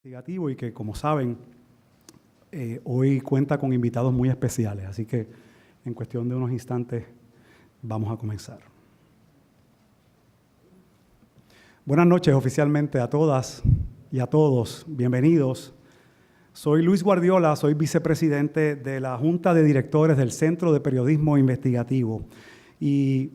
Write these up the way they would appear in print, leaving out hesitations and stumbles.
Investigativo y que, como saben, hoy cuenta con invitados muy especiales, así que en cuestión de unos instantes vamos a comenzar. Buenas noches oficialmente a todas y a todos, bienvenidos. Soy Luis Guardiola, soy vicepresidente de la Junta de Directores del Centro de Periodismo Investigativo y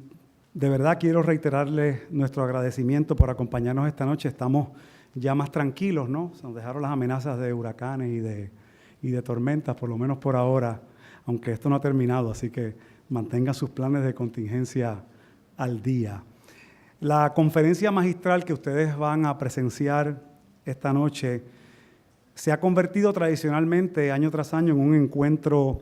de verdad quiero reiterarles nuestro agradecimiento por acompañarnos esta noche. Estamos ya más tranquilos, ¿no? Se nos dejaron las amenazas de huracanes y de tormentas, por lo menos por ahora, aunque esto no ha terminado, así que mantengan sus planes de contingencia al día. La conferencia magistral que ustedes van a presenciar esta noche se ha convertido tradicionalmente, año tras año, en un encuentro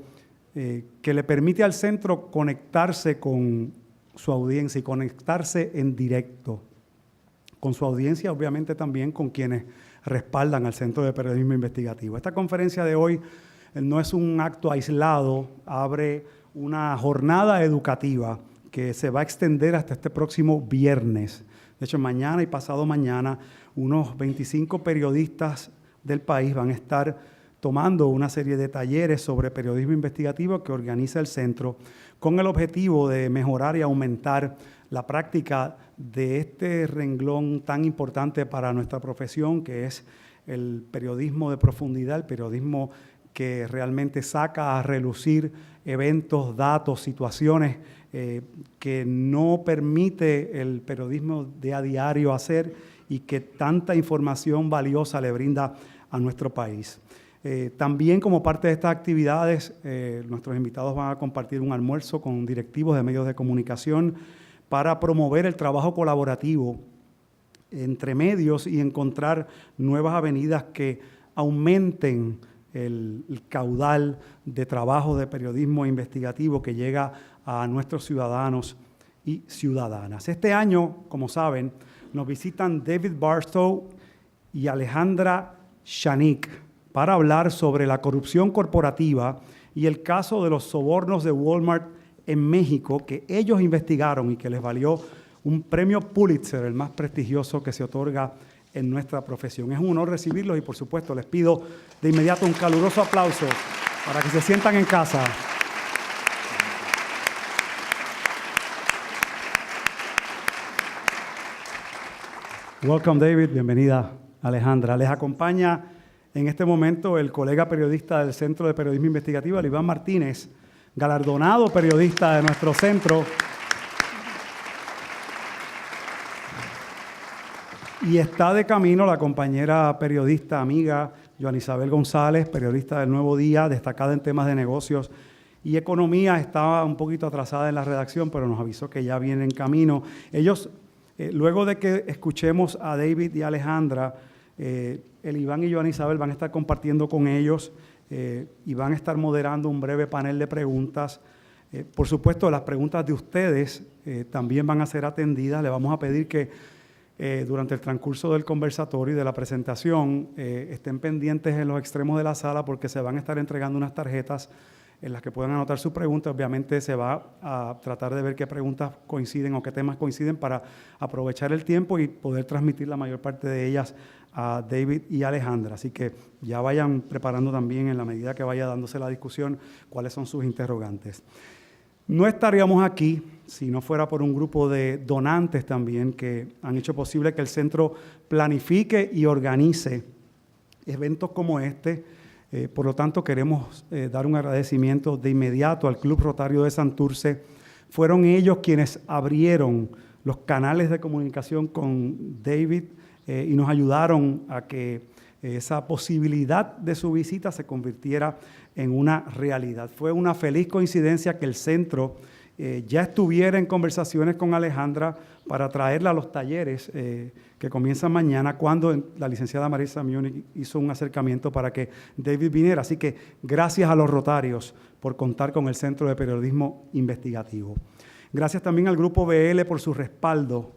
que le permite al centro conectarse con su audiencia y conectarse en directo con su audiencia, obviamente también con quienes respaldan al Centro de Periodismo Investigativo. Esta conferencia de hoy no es un acto aislado, abre una jornada educativa que se va a extender hasta este próximo viernes. De hecho, mañana y pasado mañana, unos 25 periodistas del país van a estar tomando una serie de talleres sobre periodismo investigativo que organiza el centro con el objetivo de mejorar y aumentar la práctica de este renglón tan importante para nuestra profesión, que es el periodismo de profundidad, el periodismo que realmente saca a relucir eventos, datos, situaciones que no permite el periodismo de a diario hacer y que tanta información valiosa le brinda a nuestro país. También como parte de estas actividades, nuestros invitados van a compartir un almuerzo con directivos de medios de comunicación para promover el trabajo colaborativo entre medios y encontrar nuevas avenidas que aumenten el caudal de trabajo de periodismo investigativo que llega a nuestros ciudadanos y ciudadanas. Este año, como saben, nos visitan David Barstow y Alejandra Shanik para hablar sobre la corrupción corporativa y el caso de los sobornos de Walmart en México, que ellos investigaron y que les valió un premio Pulitzer, el más prestigioso que se otorga en nuestra profesión. Es un honor recibirlos y, por supuesto, les pido de inmediato un caluroso aplauso para que se sientan en casa. Welcome, David. Bienvenida, Alejandra. Les acompaña en este momento el colega periodista del Centro de Periodismo Investigativo, Iván Martínez, galardonado periodista de nuestro centro. Y está de camino la compañera periodista amiga Joana Isabel González, periodista del Nuevo Día, destacada en temas de negocios y economía. Estaba un poquito atrasada en la redacción, pero nos avisó que ya viene en camino. Ellos, luego de que escuchemos a David y Alejandra, el Iván y Joana Isabel van a estar compartiendo con ellos y van a estar moderando un breve panel de preguntas. Por supuesto, las preguntas de ustedes también van a ser atendidas. Le vamos a pedir que durante el transcurso del conversatorio y de la presentación estén pendientes en los extremos de la sala porque se van a estar entregando unas tarjetas en las que puedan anotar sus preguntas. Obviamente se va a tratar de ver qué preguntas coinciden o qué temas coinciden para aprovechar el tiempo y poder transmitir la mayor parte de ellas a David y Alejandra. Así que ya vayan preparando también en la medida que vaya dándose la discusión cuáles son sus interrogantes. No estaríamos aquí si no fuera por un grupo de donantes también que han hecho posible que el centro planifique y organice eventos como este. Por lo tanto, queremos dar un agradecimiento de inmediato al Club Rotario de Santurce. Fueron ellos quienes abrieron los canales de comunicación con David y nos ayudaron a que esa posibilidad de su visita se convirtiera en una realidad. Fue una feliz coincidencia que el centro ya estuviera en conversaciones con Alejandra para traerla a los talleres que comienzan mañana, cuando la licenciada Marisa Múnich hizo un acercamiento para que David viniera. Así que gracias a los Rotarios por contar con el Centro de Periodismo Investigativo. Gracias también al Grupo BL por su respaldo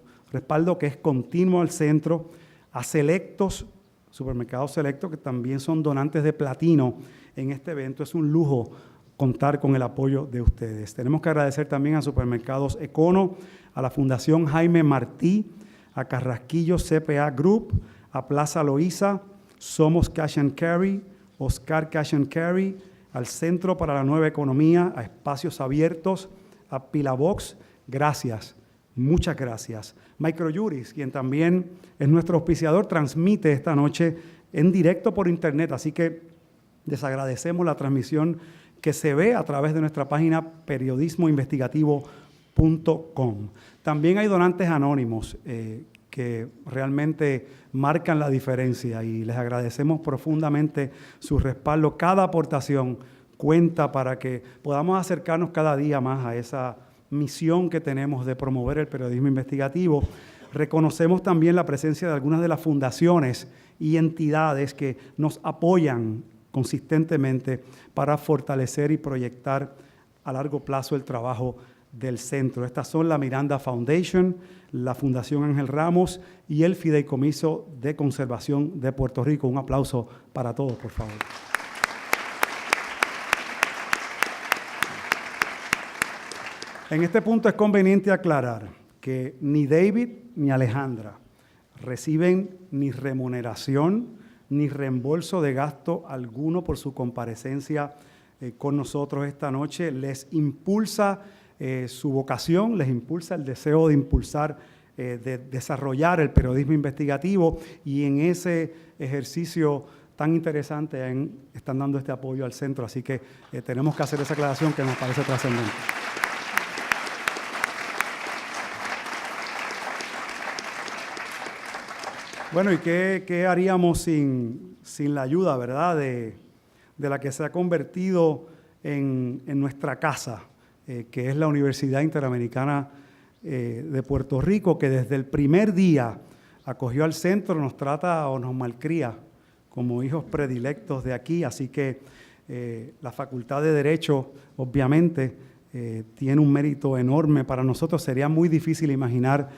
que es continuo al centro, a Selectos, Supermercados Selectos, que también son donantes de platino en este evento. Es un lujo contar con el apoyo de ustedes. Tenemos que agradecer también a Supermercados Econo, a la Fundación Jaime Martí, a Carrasquillo CPA Group, a Plaza Loíza, Somos Cash and Carry, Oscar Cash and Carry, al Centro para la Nueva Economía, a Espacios Abiertos, a Pilabox. Gracias, muchas gracias. Microjuris, quien también es nuestro auspiciador, transmite esta noche en directo por internet, así que les agradecemos la transmisión que se ve a través de nuestra página periodismoinvestigativo.com. También hay donantes anónimos que realmente marcan la diferencia y les agradecemos profundamente su respaldo. Cada aportación cuenta para que podamos acercarnos cada día más a esa misión que tenemos de promover el periodismo investigativo. Reconocemos también la presencia de algunas de las fundaciones y entidades que nos apoyan consistentemente para fortalecer y proyectar a largo plazo el trabajo del centro. Estas son la Miranda Foundation, la Fundación Ángel Ramos y el Fideicomiso de Conservación de Puerto Rico. Un aplauso para todos, por favor. En este punto es conveniente aclarar que ni David ni Alejandra reciben ni remuneración ni reembolso de gasto alguno por su comparecencia con nosotros esta noche. Les impulsa su vocación, les impulsa el deseo de impulsar, de desarrollar el periodismo investigativo, y en ese ejercicio tan interesante están dando este apoyo al centro. Así que tenemos que hacer esa aclaración que nos parece trascendente. Bueno, ¿y qué haríamos sin la ayuda, verdad, de la que se ha convertido en nuestra casa, que es la Universidad Interamericana de Puerto Rico, que desde el primer día acogió al centro, nos trata o nos malcría como hijos predilectos de aquí? Así que la Facultad de Derecho, obviamente, tiene un mérito enorme para nosotros. Sería muy difícil imaginar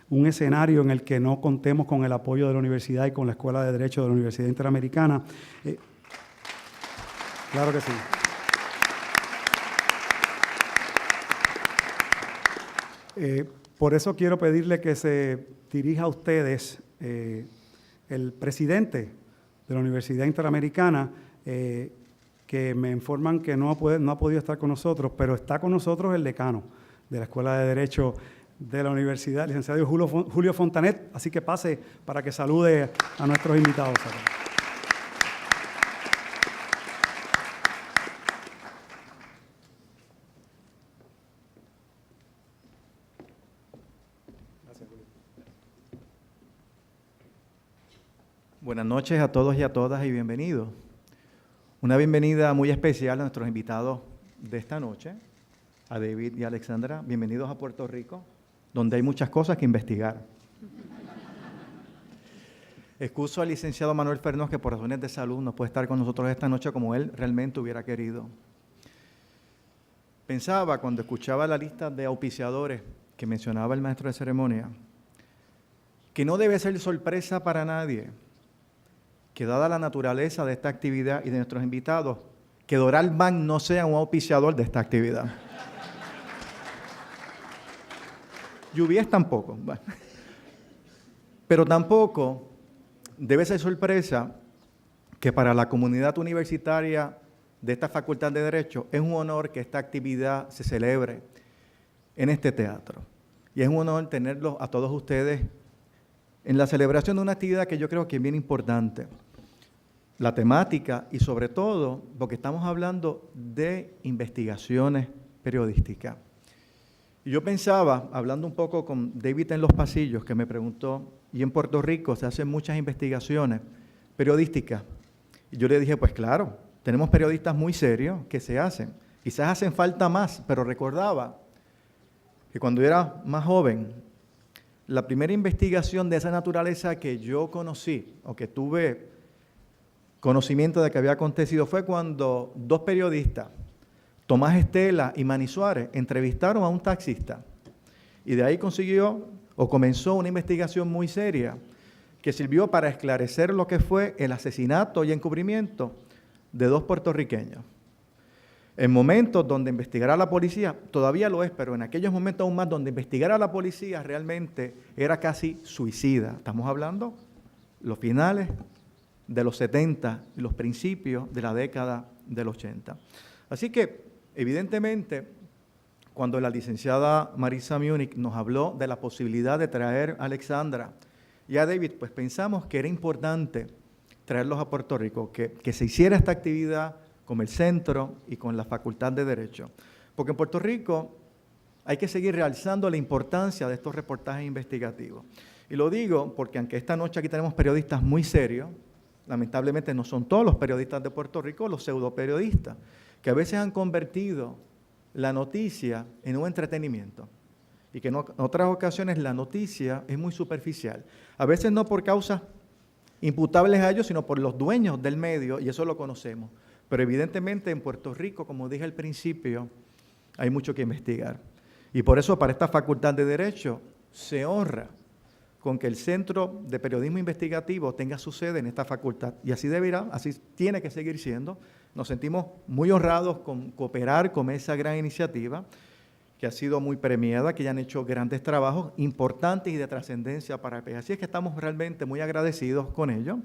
un escenario en el que no contemos con el apoyo de la universidad y con la Escuela de Derecho de la Universidad Interamericana. Claro que sí. Por eso quiero pedirle que se dirija a ustedes el presidente de la Universidad Interamericana, que me informan que no ha podido estar con nosotros, pero está con nosotros el decano de la Escuela de Derecho de la universidad, el licenciado Julio Fontanet. Así que pase para que salude a nuestros invitados. Gracias, Julio. Buenas noches a todos y a todas y bienvenidos. Una bienvenida muy especial a nuestros invitados de esta noche, a David y a Alexandra. Bienvenidos a Puerto Rico, donde hay muchas cosas que investigar. Excuso al licenciado Manuel Fernández, que por razones de salud no puede estar con nosotros esta noche como él realmente hubiera querido. Pensaba, cuando escuchaba la lista de auspiciadores que mencionaba el maestro de ceremonia, que no debe ser sorpresa para nadie que, dada la naturaleza de esta actividad y de nuestros invitados, que Doral Bank no sea un auspiciador de esta actividad. Lluvias tampoco. Bueno. Pero tampoco debe ser sorpresa que para la comunidad universitaria de esta Facultad de Derecho es un honor que esta actividad se celebre en este teatro. Y es un honor tenerlos a todos ustedes en la celebración de una actividad que yo creo que es bien importante. La temática y sobre todo porque estamos hablando de investigaciones periodísticas. Y yo pensaba, hablando un poco con David en los pasillos, que me preguntó, y en Puerto Rico se hacen muchas investigaciones periodísticas. Y yo le dije, pues claro, tenemos periodistas muy serios que se hacen. Quizás hacen falta más, pero recordaba que cuando era más joven, la primera investigación de esa naturaleza que yo conocí, o que tuve conocimiento de que había acontecido, fue cuando dos periodistas, Tomás Estela y Manny Suárez, entrevistaron a un taxista. Y de ahí comenzó una investigación muy seria que sirvió para esclarecer lo que fue el asesinato y encubrimiento de dos puertorriqueños. En momentos donde investigar a la policía, todavía lo es, pero en aquellos momentos aún más, donde investigar a la policía realmente era casi suicida. Estamos hablando los finales de los 70 y los principios de la década del 80. Así que, evidentemente, cuando la licenciada Marisa Múnich nos habló de la posibilidad de traer a Alexandra y a David, pues pensamos que era importante traerlos a Puerto Rico, que se hiciera esta actividad con el centro y con la Facultad de Derecho. Porque en Puerto Rico hay que seguir realzando la importancia de estos reportajes investigativos. Y lo digo porque aunque esta noche aquí tenemos periodistas muy serios, lamentablemente no son todos los periodistas de Puerto Rico los pseudoperiodistas, que a veces han convertido la noticia en un entretenimiento y que en otras ocasiones la noticia es muy superficial. A veces no por causas imputables a ellos, sino por los dueños del medio, y eso lo conocemos. Pero evidentemente en Puerto Rico, como dije al principio, hay mucho que investigar. Y por eso para esta Facultad de Derecho se honra con que el Centro de Periodismo Investigativo tenga su sede en esta facultad. Y así deberá, así tiene que seguir siendo. Nos sentimos muy honrados con cooperar con esa gran iniciativa, que ha sido muy premiada, que ya han hecho grandes trabajos importantes y de trascendencia para el país. Así es que estamos realmente muy agradecidos con ellos.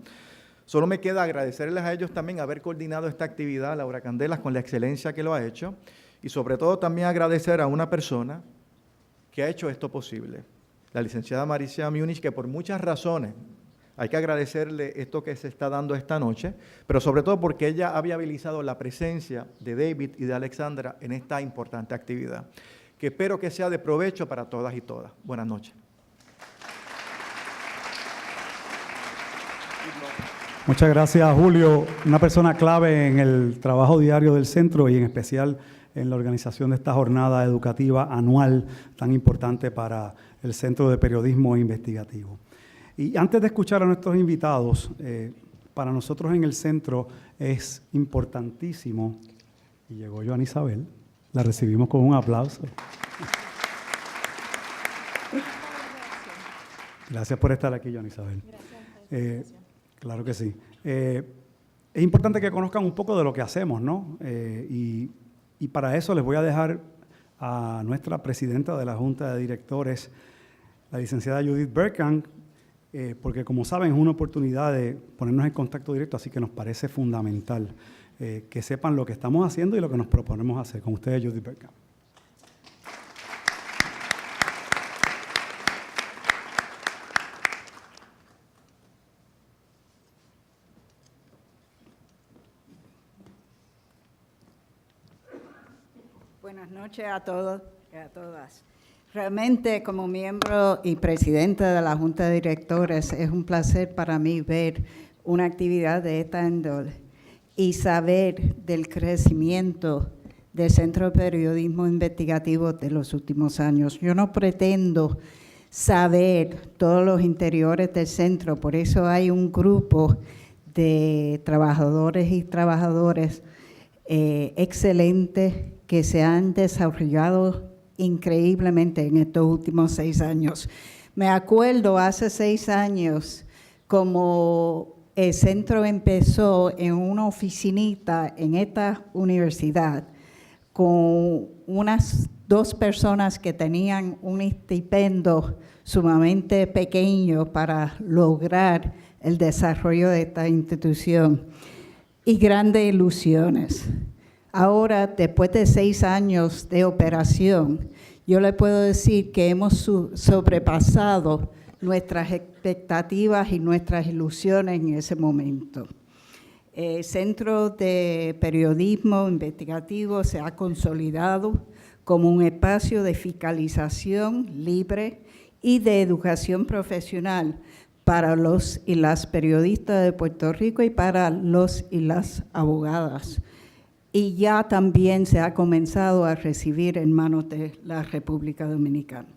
Solo me queda agradecerles a ellos también haber coordinado esta actividad, Laura Candelas, con la excelencia que lo ha hecho, y sobre todo también agradecer a una persona que ha hecho esto posible, la licenciada Marisa Múnich, que por muchas razones hay que agradecerle esto que se está dando esta noche, pero sobre todo porque ella ha viabilizado la presencia de David y de Alexandra en esta importante actividad, que espero que sea de provecho para todas y todas. Buenas noches. Muchas gracias, Julio. Una persona clave en el trabajo diario del centro y en especial en la organización de esta jornada educativa anual tan importante para el Centro de Periodismo Investigativo. Y antes de escuchar a nuestros invitados, para nosotros en el centro es importantísimo, y llegó Joana Isabel, la recibimos con un aplauso. Gracias por estar aquí, Joana Isabel. Claro que sí. Es importante que conozcan un poco de lo que hacemos, ¿no? Y para eso les voy a dejar a nuestra presidenta de la Junta de Directores, la licenciada Judith Berkan, porque como saben es una oportunidad de ponernos en contacto directo, así que nos parece fundamental que sepan lo que estamos haciendo y lo que nos proponemos hacer. Con ustedes, Judith Berkan. Buenas noches a todos y a todas. Realmente, como miembro y presidenta de la Junta de Directores, es un placer para mí ver una actividad de esta índole y saber del crecimiento del Centro de Periodismo Investigativo de los últimos años. Yo no pretendo saber todos los interiores del centro, por eso hay un grupo de trabajadores y trabajadoras excelentes que se han desarrollado increíblemente en estos últimos 6 años. Me acuerdo hace 6 años como el centro empezó en una oficinita en esta universidad con unas 2 personas que tenían un estipendio sumamente pequeño para lograr el desarrollo de esta institución y grandes ilusiones. Ahora, después de 6 años de operación, yo le puedo decir que hemos sobrepasado nuestras expectativas y nuestras ilusiones en ese momento. El Centro de Periodismo Investigativo se ha consolidado como un espacio de fiscalización libre y de educación profesional para los y las periodistas de Puerto Rico y para los y las abogadas. Y ya también se ha comenzado a recibir en manos de la República Dominicana.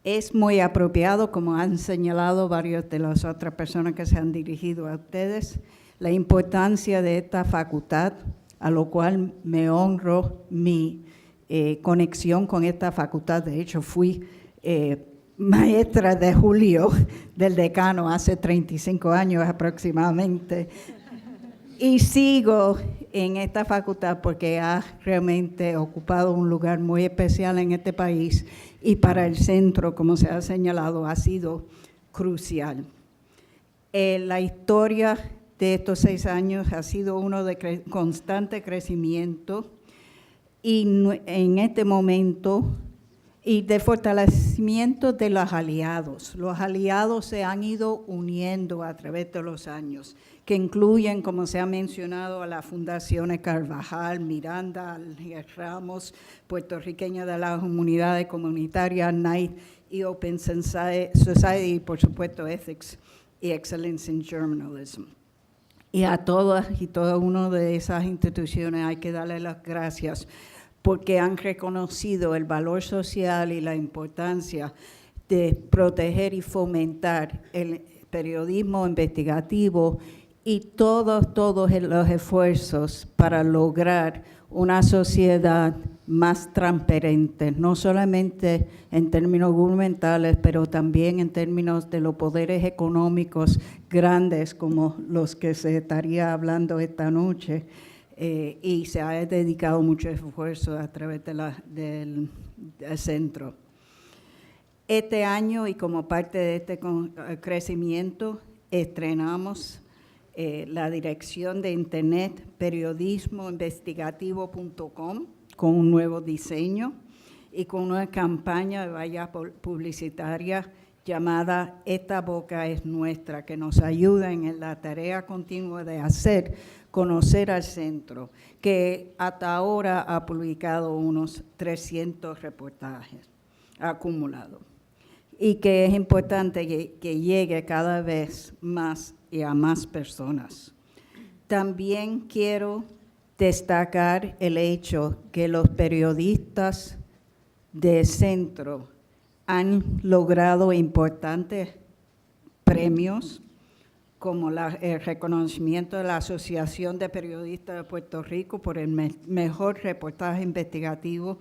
Es muy apropiado, como han señalado varias de las otras personas que se han dirigido a ustedes, la importancia de esta facultad, a lo cual me honro mi conexión con esta facultad. De hecho, fui maestra de Julio, del decano, hace 35 años aproximadamente. Y sigo en esta facultad porque ha realmente ocupado un lugar muy especial en este país y para el centro, como se ha señalado, ha sido crucial. La historia de estos 6 años ha sido uno de constante crecimiento y en este momento y de fortalecimiento de los aliados. Los aliados se han ido uniendo a través de los años, que incluyen, como se ha mencionado, a las fundaciones Carvajal, Miranda, Ramos, puertorriqueña de las comunidades comunitarias, Knight y Open Society, y por supuesto Ethics y Excellence in Journalism. Y a todas y cada una de esas instituciones hay que darle las gracias porque han reconocido el valor social y la importancia de proteger y fomentar el periodismo investigativo y todos los esfuerzos para lograr una sociedad más transparente, no solamente en términos gubernamentales, pero también en términos de los poderes económicos grandes como los que se estaría hablando esta noche, y se ha dedicado mucho esfuerzo a través del centro. Este año, y como parte de este crecimiento, estrenamos la dirección de internet periodismoinvestigativo.com con un nuevo diseño y con una campaña de vallas publicitarias llamada Esta Boca es Nuestra, que nos ayuda en la tarea continua de hacer conocer al centro, que hasta ahora ha publicado unos 300 reportajes acumulados y que es importante que llegue cada vez más y a más personas. También quiero destacar el hecho que los periodistas del centro han logrado importantes premios, como el reconocimiento de la Asociación de Periodistas de Puerto Rico por el mejor reportaje investigativo,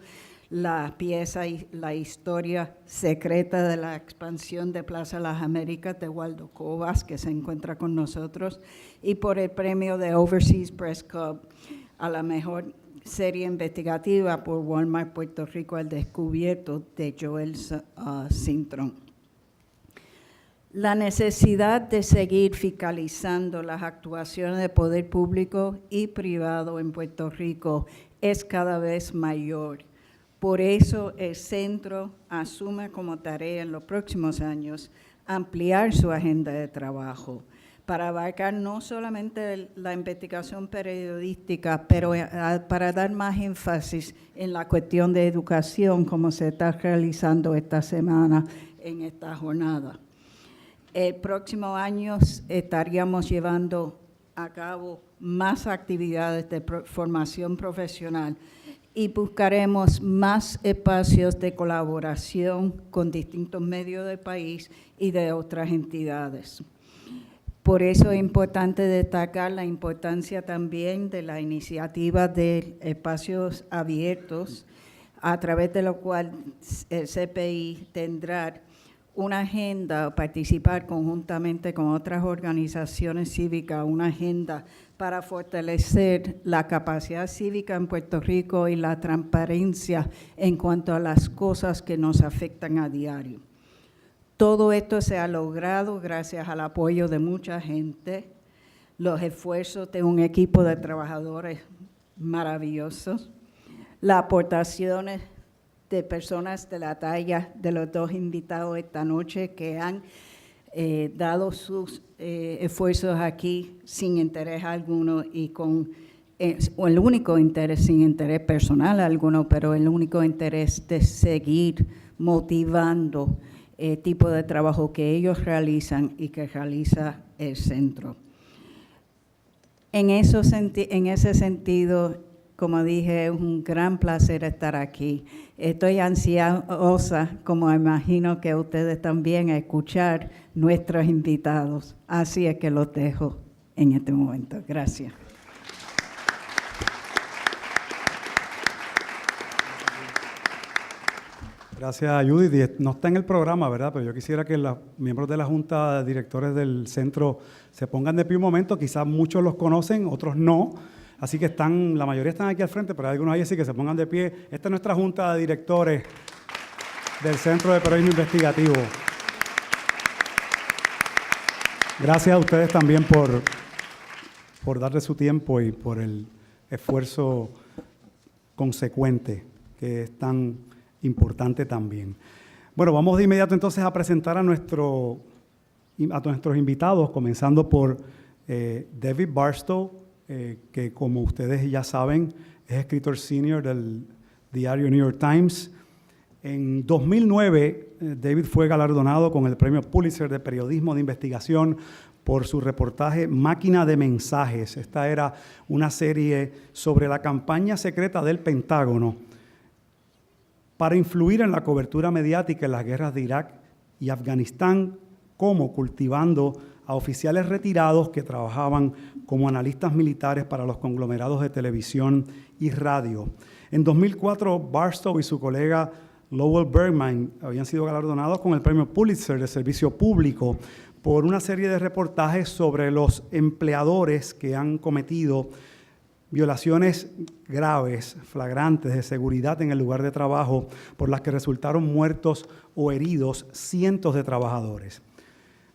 la pieza y la historia secreta de la expansión de Plaza Las Américas de Waldo Covas, que se encuentra con nosotros, y por el premio de Overseas Press Club a la mejor serie investigativa por Walmart Puerto Rico al descubierto de Joel Cintrón. La necesidad de seguir fiscalizando las actuaciones de poder público y privado en Puerto Rico es cada vez mayor. Por eso el centro asume como tarea en los próximos años ampliar su agenda de trabajo para abarcar no solamente la investigación periodística, pero para dar más énfasis en la cuestión de educación, como se está realizando esta semana en esta jornada. El próximo año estaríamos llevando a cabo más actividades de formación profesional y buscaremos más espacios de colaboración con distintos medios del país y de otras entidades. Por eso es importante destacar la importancia también de la iniciativa de espacios abiertos, a través de lo cual el CPI tendrá una agenda, participar conjuntamente con otras organizaciones cívicas, una agenda para fortalecer la capacidad cívica en Puerto Rico y la transparencia en cuanto a las cosas que nos afectan a diario. Todo esto se ha logrado gracias al apoyo de mucha gente, los esfuerzos de un equipo de trabajadores maravillosos, las aportaciones de personas de la talla de los dos invitados esta noche que han dado sus esfuerzos aquí sin interés alguno y con o el único interés, sin interés personal alguno, pero el único interés de seguir motivando el tipo de trabajo que ellos realizan y que realiza el centro. En ese sentido, como dije, es un gran placer estar aquí. Estoy ansiosa, como imagino que ustedes también, a escuchar nuestros invitados. Así es que los dejo en este momento. Gracias. Gracias, Judith. No está en el programa, ¿verdad? Pero yo quisiera que los miembros de la Junta de Directores del Centro se pongan de pie un momento. Quizás muchos los conocen, otros no. Así que la mayoría están aquí al frente, pero hay algunos ahí así que se pongan de pie. Esta es nuestra Junta de Directores del Centro de Periodismo Investigativo. Gracias a ustedes también por darle su tiempo y por el esfuerzo consecuente, que es tan importante también. Bueno, vamos de inmediato entonces a presentar a nuestros invitados, comenzando por David Barstow, que como ustedes ya saben, es escritor senior del diario New York Times. En 2009, David fue galardonado con el premio Pulitzer de Periodismo de Investigación por su reportaje Máquina de Mensajes. Esta era una serie sobre la campaña secreta del Pentágono para influir en la cobertura mediática en las guerras de Irak y Afganistán, como cultivando a oficiales retirados que trabajaban como analistas militares para los conglomerados de televisión y radio. En 2004, Barstow y su colega Lowell Bergman habían sido galardonados con el premio Pulitzer de Servicio Público por una serie de reportajes sobre los empleadores que han cometido violaciones graves, flagrantes de seguridad en el lugar de trabajo, por las que resultaron muertos o heridos cientos de trabajadores.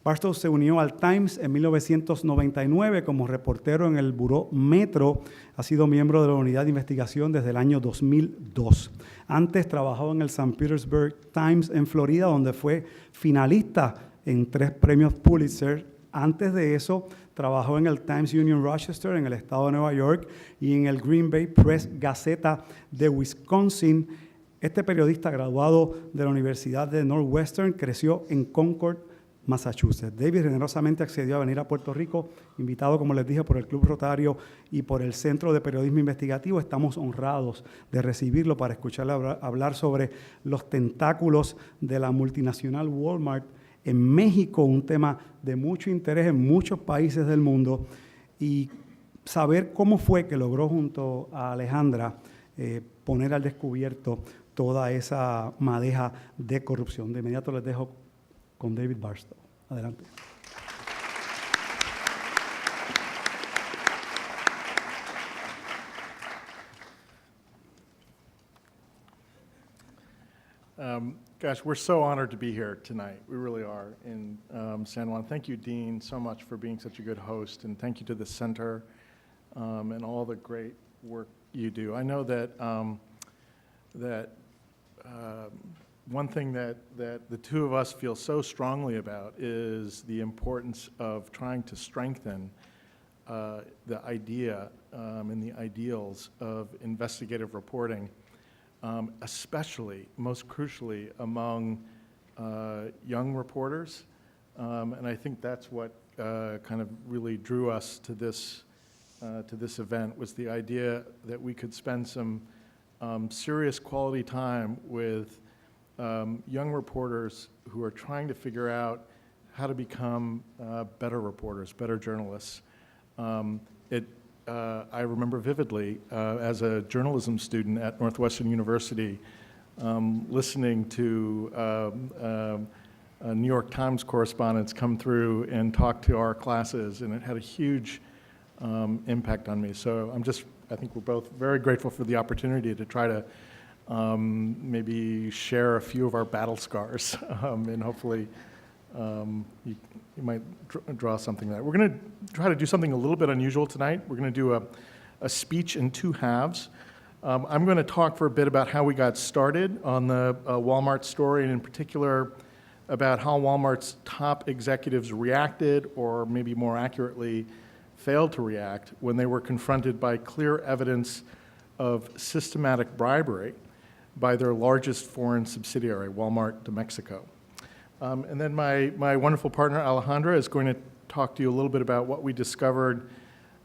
Barstow se unió al Times en 1999 como reportero en el Buró Metro. Ha sido miembro de la unidad de investigación desde el año 2002. Antes trabajó en el St. Petersburg Times en Florida, donde fue finalista en 3 premios Pulitzer. Antes de eso, trabajó en el Times Union Rochester, en el estado de Nueva York, y en el Green Bay Press Gazeta de Wisconsin. Este periodista, graduado de la Universidad de Northwestern, creció en Concord, Massachusetts. David generosamente accedió a venir a Puerto Rico, invitado, como les dije, por el Club Rotario y por el Centro de Periodismo Investigativo. Estamos honrados de recibirlo para escucharle hablar sobre los tentáculos de la multinacional Walmart en México, un tema de mucho interés en muchos países del mundo, y saber cómo fue que logró junto a Alejandra poner al descubierto toda esa madeja de corrupción. De inmediato les dejo con David Barstow. Adelante. Gosh, we're so honored to be here tonight. We really are in San Juan. Thank you, Dean, so much for being such a good host, and thank you to the center and all the great work you do. I know that one thing that the two of us feel so strongly about is the importance of trying to strengthen the idea and the ideals of investigative reporting, especially, most crucially, among young reporters. And I think that's what kind of really drew us to this event, was the idea that we could spend some serious quality time with young reporters who are trying to figure out how to become better reporters, better journalists. I remember vividly as a journalism student at Northwestern University listening to New York Times correspondents come through and talk to our classes, and it had a huge impact on me. So I think we're both very grateful for the opportunity to try to maybe share a few of our battle scars, and hopefully you might draw something there. We're going to try to do something a little bit unusual tonight. We're going to do a speech in 2 halves. I'm going to talk for a bit about how we got started on the Walmart story, and in particular about how Walmart's top executives reacted, or maybe more accurately, failed to react when they were confronted by clear evidence of systematic bribery by their largest foreign subsidiary, Walmart de Mexico. And then my wonderful partner, Alejandra, is going to talk to you a little bit about what we discovered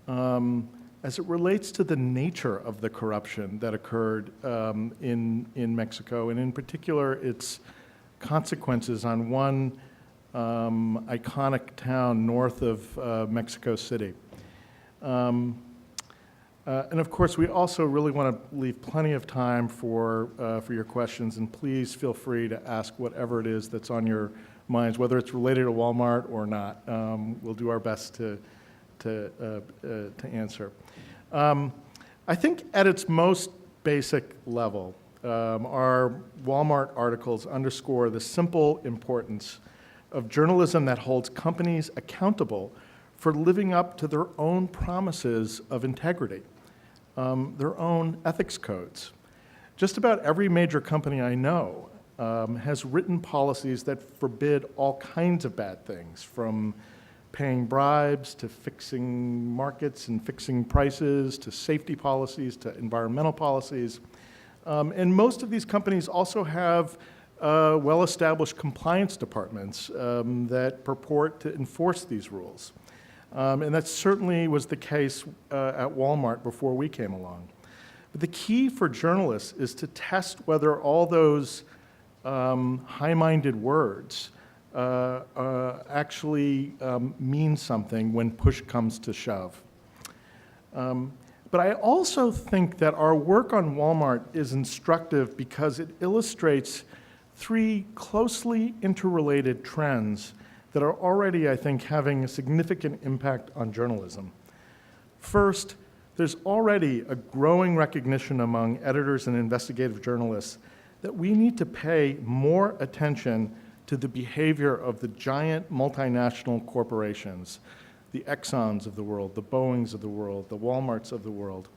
as it relates to the nature of the corruption that occurred in Mexico, and in particular, its consequences on one iconic town north of Mexico City. And of course, we also really want to leave plenty of time for your questions, and please feel free to ask whatever it is that's on your minds, whether it's related to Walmart or not. We'll do our best to answer. I think at its most basic level, our Walmart articles underscore the simple importance of journalism that holds companies accountable for living up to their own promises of integrity, their own ethics codes. Just about every major company I know has written policies that forbid all kinds of bad things, from paying bribes to fixing markets and fixing prices to safety policies to environmental policies. And most of these companies also have well-established compliance departments that purport to enforce these rules. And that certainly was the case at Walmart before we came along. But the key for journalists is to test whether all those high-minded words actually mean something when push comes to shove. But I also think that our work on Walmart is instructive because it illustrates three closely interrelated trends that are already, I think, having a significant impact on journalism. First, there's already a growing recognition among editors and investigative journalists that we need to pay more attention to the behavior of the giant multinational corporations, the Exxons of the world, the Boeings of the world, the Walmarts of the world.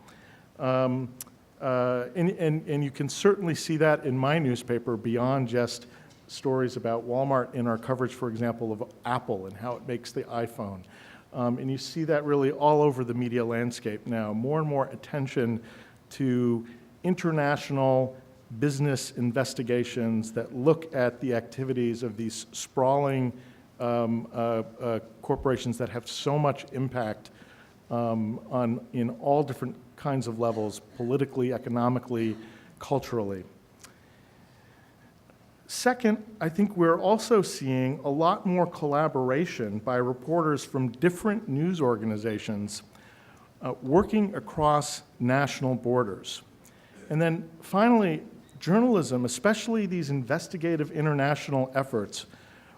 And you can certainly see that in my newspaper beyond just stories about Walmart in our coverage, for example, of Apple and how it makes the iPhone. And you see that really all over the media landscape now. More and more attention to international business investigations that look at the activities of these sprawling corporations that have so much impact in all different kinds of levels, politically, economically, culturally. Second, I think we're also seeing a lot more collaboration by reporters from different news organizations working across national borders. And then finally, journalism, especially these investigative international efforts,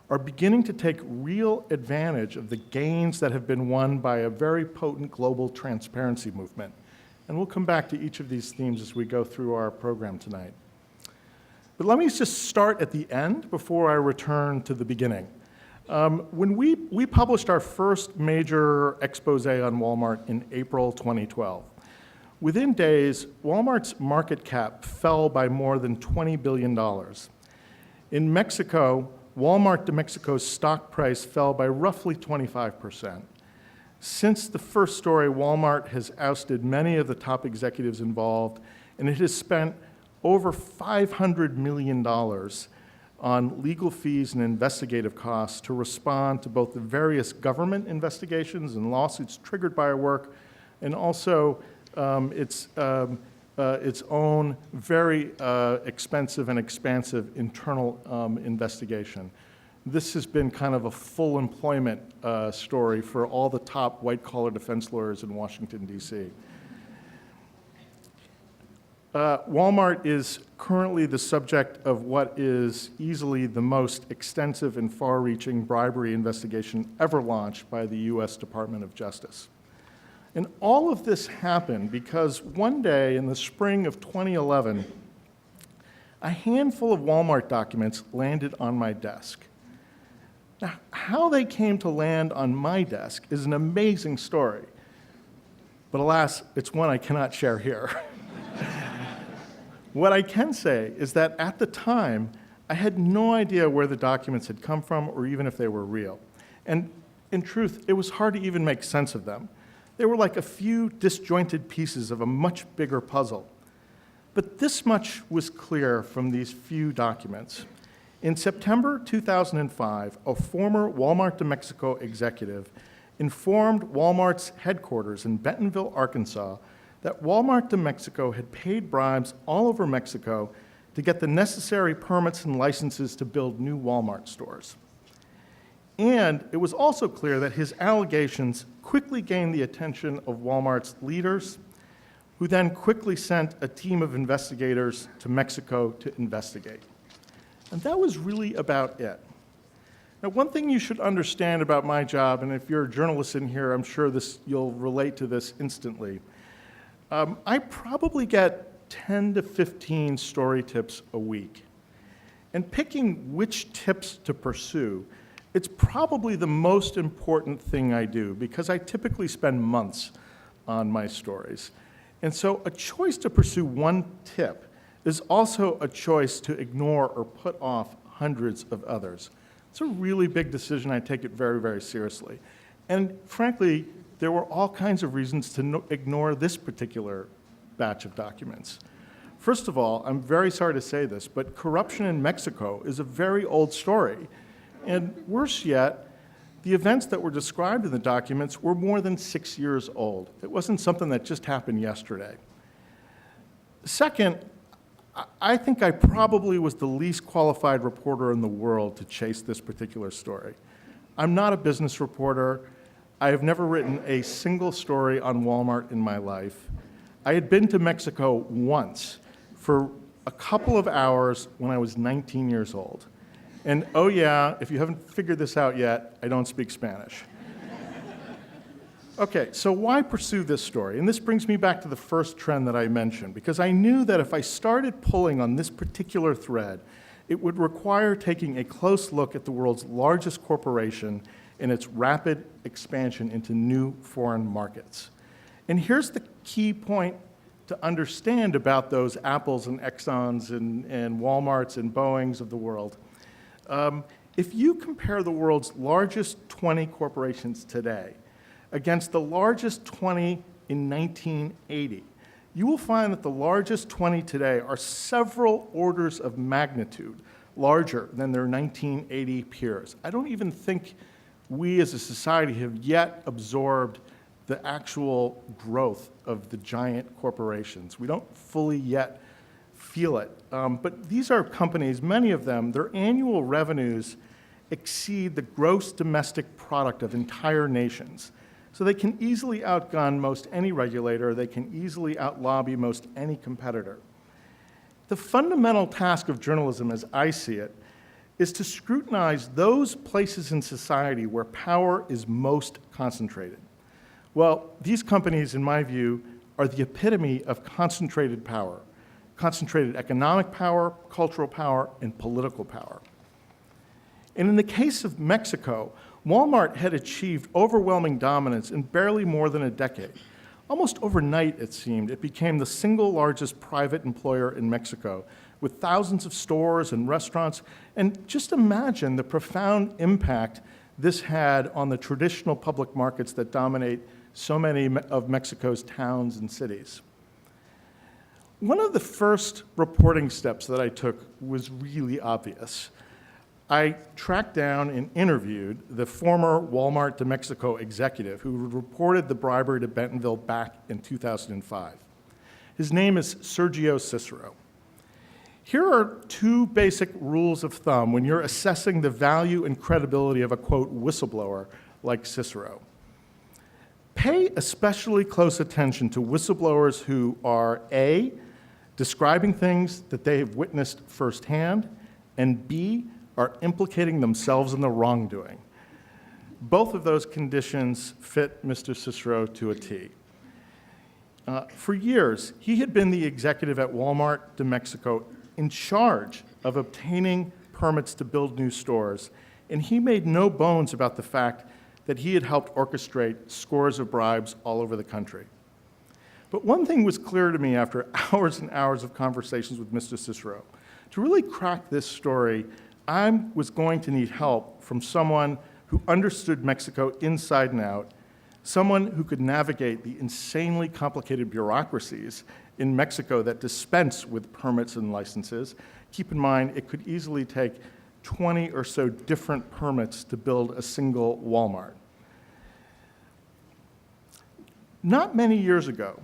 are beginning to take real advantage of the gains that have been won by a very potent global transparency movement. And we'll come back to each of these themes as we go through our program tonight. But let me just start at the end before I return to the beginning. When we published our first major expose on Walmart in April 2012. Within days, Walmart's market cap fell by more than $20 billion. In Mexico, Walmart de Mexico's stock price fell by roughly 25%. Since the first story, Walmart has ousted many of the top executives involved, and it has spent over $500 million on legal fees and investigative costs to respond to both the various government investigations and lawsuits triggered by our work, and also its own very expensive and expansive internal investigation. This has been kind of a full employment story for all the top white-collar defense lawyers in Washington, D.C. Walmart is currently the subject of what is easily the most extensive and far-reaching bribery investigation ever launched by the U.S. Department of Justice. And all of this happened because one day in the spring of 2011, a handful of Walmart documents landed on my desk. Now, how they came to land on my desk is an amazing story, but alas, it's one I cannot share here. What I can say is that at the time, I had no idea where the documents had come from or even if they were real. And in truth, it was hard to even make sense of them. They were like a few disjointed pieces of a much bigger puzzle. But this much was clear from these few documents. In September 2005, a former Walmart de Mexico executive informed Walmart's headquarters in Bentonville, Arkansas, that Walmart de Mexico had paid bribes all over Mexico to get the necessary permits and licenses to build new Walmart stores. And it was also clear that his allegations quickly gained the attention of Walmart's leaders, who then quickly sent a team of investigators to Mexico to investigate. And that was really about it. Now, one thing you should understand about my job, and if you're a journalist in here, I'm sure you'll relate to this instantly. I probably get 10 to 15 story tips a week. And picking which tips to pursue It's probably the most important thing I do because I typically spend months on my stories. And so a choice to pursue one tip is also a choice to ignore or put off hundreds of others. It's a really big decision. I take it very, very seriously. And frankly, there were all kinds of reasons to ignore this particular batch of documents. First of all, I'm very sorry to say this, but corruption in Mexico is a very old story. And worse yet, the events that were described in the documents were more than 6 years old. It wasn't something that just happened yesterday. Second, I think I probably was the least qualified reporter in the world to chase this particular story. I'm not a business reporter. I have never written a single story on Walmart in my life. I had been to Mexico once for a couple of hours when I was 19 years old. And oh yeah, if you haven't figured this out yet, I don't speak Spanish. Okay, so why pursue this story? And this brings me back to the first trend that I mentioned, because I knew that if I started pulling on this particular thread, it would require taking a close look at the world's largest corporation and its rapid expansion into new foreign markets. And here's the key point to understand about those Apples and Exxons and Walmarts and Boeings of the world. If you compare the world's largest 20 corporations today against the largest 20 in 1980, you will find that the largest 20 today are several orders of magnitude larger than their 1980 peers. I don't even think we as a society have yet absorbed the actual growth of the giant corporations. We don't fully yet feel it. But these are companies, many of them, their annual revenues exceed the gross domestic product of entire nations. So they can easily outgun most any regulator, they can easily outlobby most any competitor. The fundamental task of journalism, as I see it, is to scrutinize those places in society where power is most concentrated. Well, these companies, in my view, are the epitome of concentrated power. Concentrated economic power, cultural power, and political power. And in the case of Mexico, Walmart had achieved overwhelming dominance in barely more than a decade. Almost overnight, it seemed, it became the single largest private employer in Mexico, with thousands of stores and restaurants. And just imagine the profound impact this had on the traditional public markets that dominate so many of Mexico's towns and cities. One of the first reporting steps that I took was really obvious. I tracked down and interviewed the former Walmart de Mexico executive who reported the bribery to Bentonville back in 2005. His name is Sergio Cicero. Here are two basic rules of thumb when you're assessing the value and credibility of a, quote, whistleblower like Cicero. Pay especially close attention to whistleblowers who are A, describing things that they have witnessed firsthand, and B, are implicating themselves in the wrongdoing. Both of those conditions fit Mr. Cicero to a T. For years, he had been the executive at Walmart de Mexico in charge of obtaining permits to build new stores, and he made no bones about the fact that he had helped orchestrate scores of bribes all over the country. But one thing was clear to me after hours and hours of conversations with Mr. Cicero. To really crack this story, I was going to need help from someone who understood Mexico inside and out, someone who could navigate the insanely complicated bureaucracies in Mexico that dispense with permits and licenses. Keep in mind, it could easily take 20 or so different permits to build a single Walmart. Not many years ago,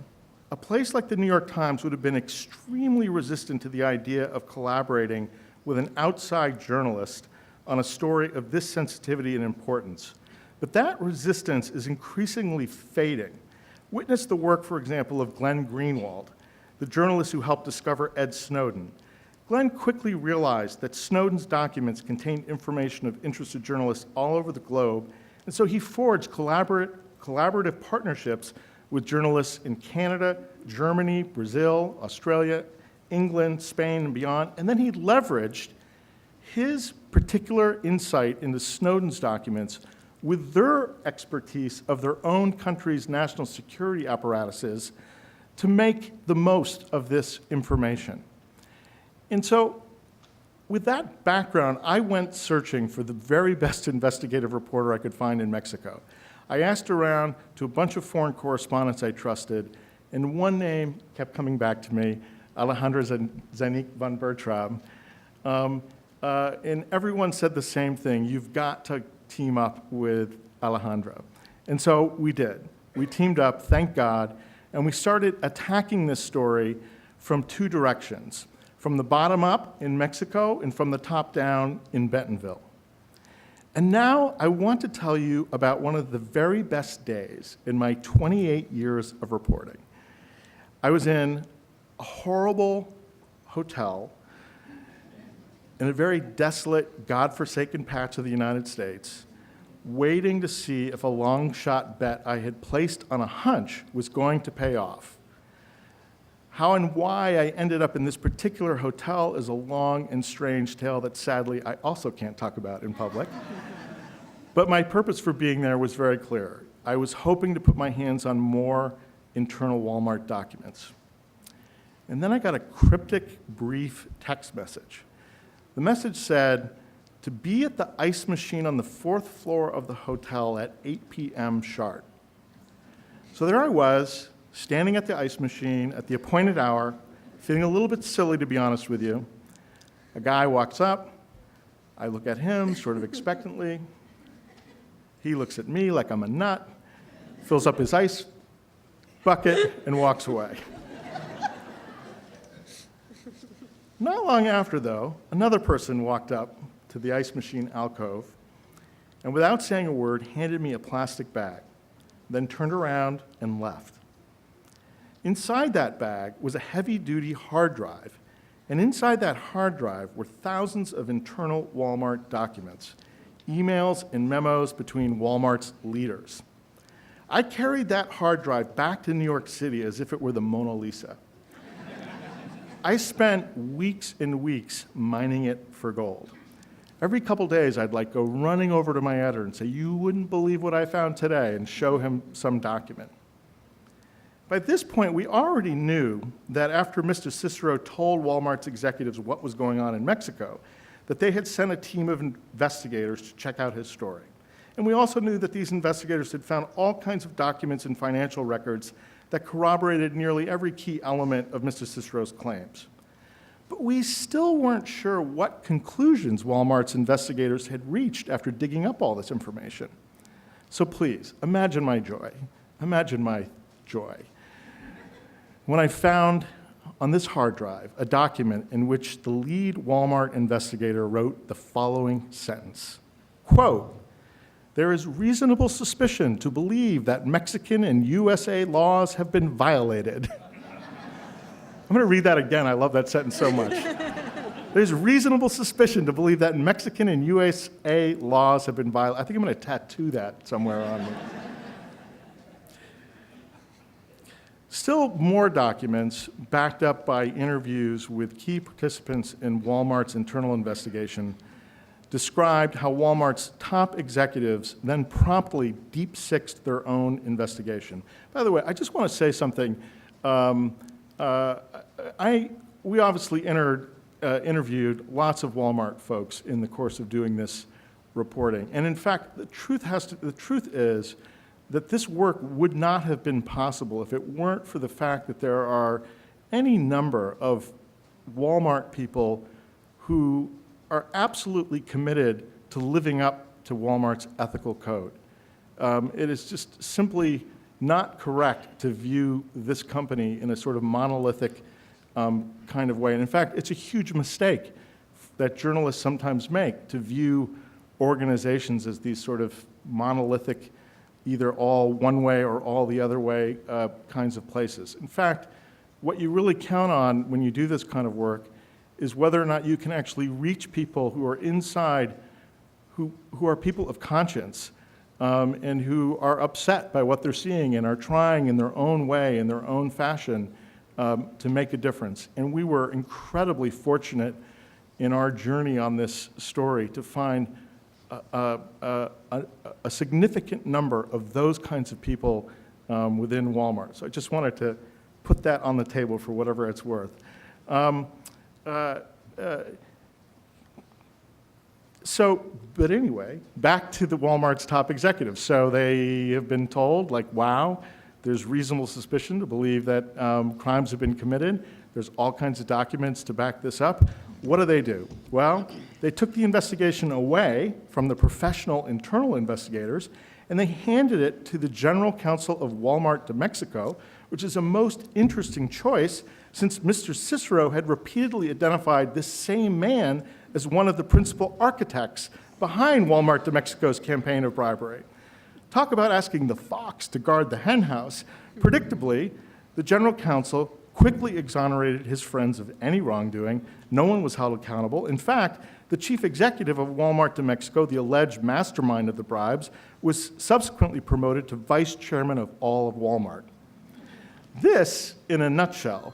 a place like the New York Times would have been extremely resistant to the idea of collaborating with an outside journalist on a story of this sensitivity and importance. But that resistance is increasingly fading. Witness the work, for example, of Glenn Greenwald, the journalist who helped discover Ed Snowden. Glenn quickly realized that Snowden's documents contained information of interest to journalists all over the globe, and so he forged collaborative partnerships with journalists in Canada, Germany, Brazil, Australia, England, Spain, and beyond, and then he leveraged his particular insight into Snowden's documents with their expertise of their own country's national security apparatuses to make the most of this information. And so, with that background, I went searching for the very best investigative reporter I could find in Mexico. I asked around to a bunch of foreign correspondents I trusted, and one name kept coming back to me, Alejandro Zanik von Bertram. And everyone said the same thing: you've got to team up with Alejandro. And so we did. We teamed up, thank God, and we started attacking this story from two directions: from the bottom up in Mexico and from the top down in Bentonville. And now I want to tell you about one of the very best days in my 28 years of reporting. I was in a horrible hotel in a very desolate, godforsaken patch of the United States, waiting to see if a long-shot bet I had placed on a hunch was going to pay off. How and why I ended up in this particular hotel is a long and strange tale that sadly I also can't talk about in public. But my purpose for being there was very clear. I was hoping to put my hands on more internal Walmart documents. And then I got a cryptic, brief text message. The message said, to be at the ice machine on the 4th floor of the hotel at 8 p.m. sharp. So there I was, standing at the ice machine at the appointed hour, feeling a little bit silly, to be honest with you. A guy walks up. I look at him sort of expectantly. He looks at me like I'm a nut, fills up his ice bucket, and walks away. Not long after, though, another person walked up to the ice machine alcove and, without saying a word, handed me a plastic bag, then turned around and left. Inside that bag was a heavy-duty hard drive, and inside that hard drive were thousands of internal Walmart documents, emails and memos between Walmart's leaders. I carried that hard drive back to New York City as if it were the Mona Lisa. I spent weeks and weeks mining it for gold. Every couple days, I'd go running over to my editor and say, "You wouldn't believe what I found today," and show him some document. By this point, we already knew that after Mr. Cicero told Walmart's executives what was going on in Mexico, that they had sent a team of investigators to check out his story. And we also knew that these investigators had found all kinds of documents and financial records that corroborated nearly every key element of Mr. Cicero's claims. But we still weren't sure what conclusions Walmart's investigators had reached after digging up all this information. So please, imagine my joy. Imagine my joy when I found on this hard drive a document in which the lead Walmart investigator wrote the following sentence, quote, "There is reasonable suspicion to believe that Mexican and USA laws have been violated." I'm going to read that again. I love that sentence so much. There's reasonable suspicion to believe that Mexican and USA laws have been violated. I think I'm going to tattoo that somewhere on me. Still more documents, backed up by interviews with key participants in Walmart's internal investigation, described how Walmart's top executives then promptly deep-sixed their own investigation. By the way, I just want to say something. We obviously interviewed lots of Walmart folks in the course of doing this reporting. And in fact, the truth is that this work would not have been possible if it weren't for the fact that there are any number of Walmart people who are absolutely committed to living up to Walmart's ethical code. It is just simply not correct to view this company in a sort of monolithic kind of way. And in fact, it's a huge mistake that journalists sometimes make to view organizations as these sort of monolithic, either all one way or all the other way kinds of places. In fact, what you really count on when you do this kind of work is whether or not you can actually reach people who are inside, who are people of conscience, and who are upset by what they're seeing and are trying in their own way, in their own fashion, to make a difference. And we were incredibly fortunate in our journey on this story to find a significant number of those kinds of people within Walmart. So I just wanted to put that on the table for whatever it's worth. But anyway, back to the Walmart's top executives. So they have been told, like, wow, there's reasonable suspicion to believe that crimes have been committed. There's all kinds of documents to back this up. What do? Well, they took the investigation away from the professional internal investigators, and they handed it to the General Counsel of Walmart de Mexico, which is a most interesting choice since Mr. Cicero had repeatedly identified this same man as one of the principal architects behind Walmart de Mexico's campaign of bribery. Talk about asking the fox to guard the henhouse. Predictably, the General Counsel quickly exonerated his friends of any wrongdoing. No one was held accountable. In fact, the chief executive of Walmart de Mexico, the alleged mastermind of the bribes, was subsequently promoted to vice chairman of all of Walmart. This, in a nutshell,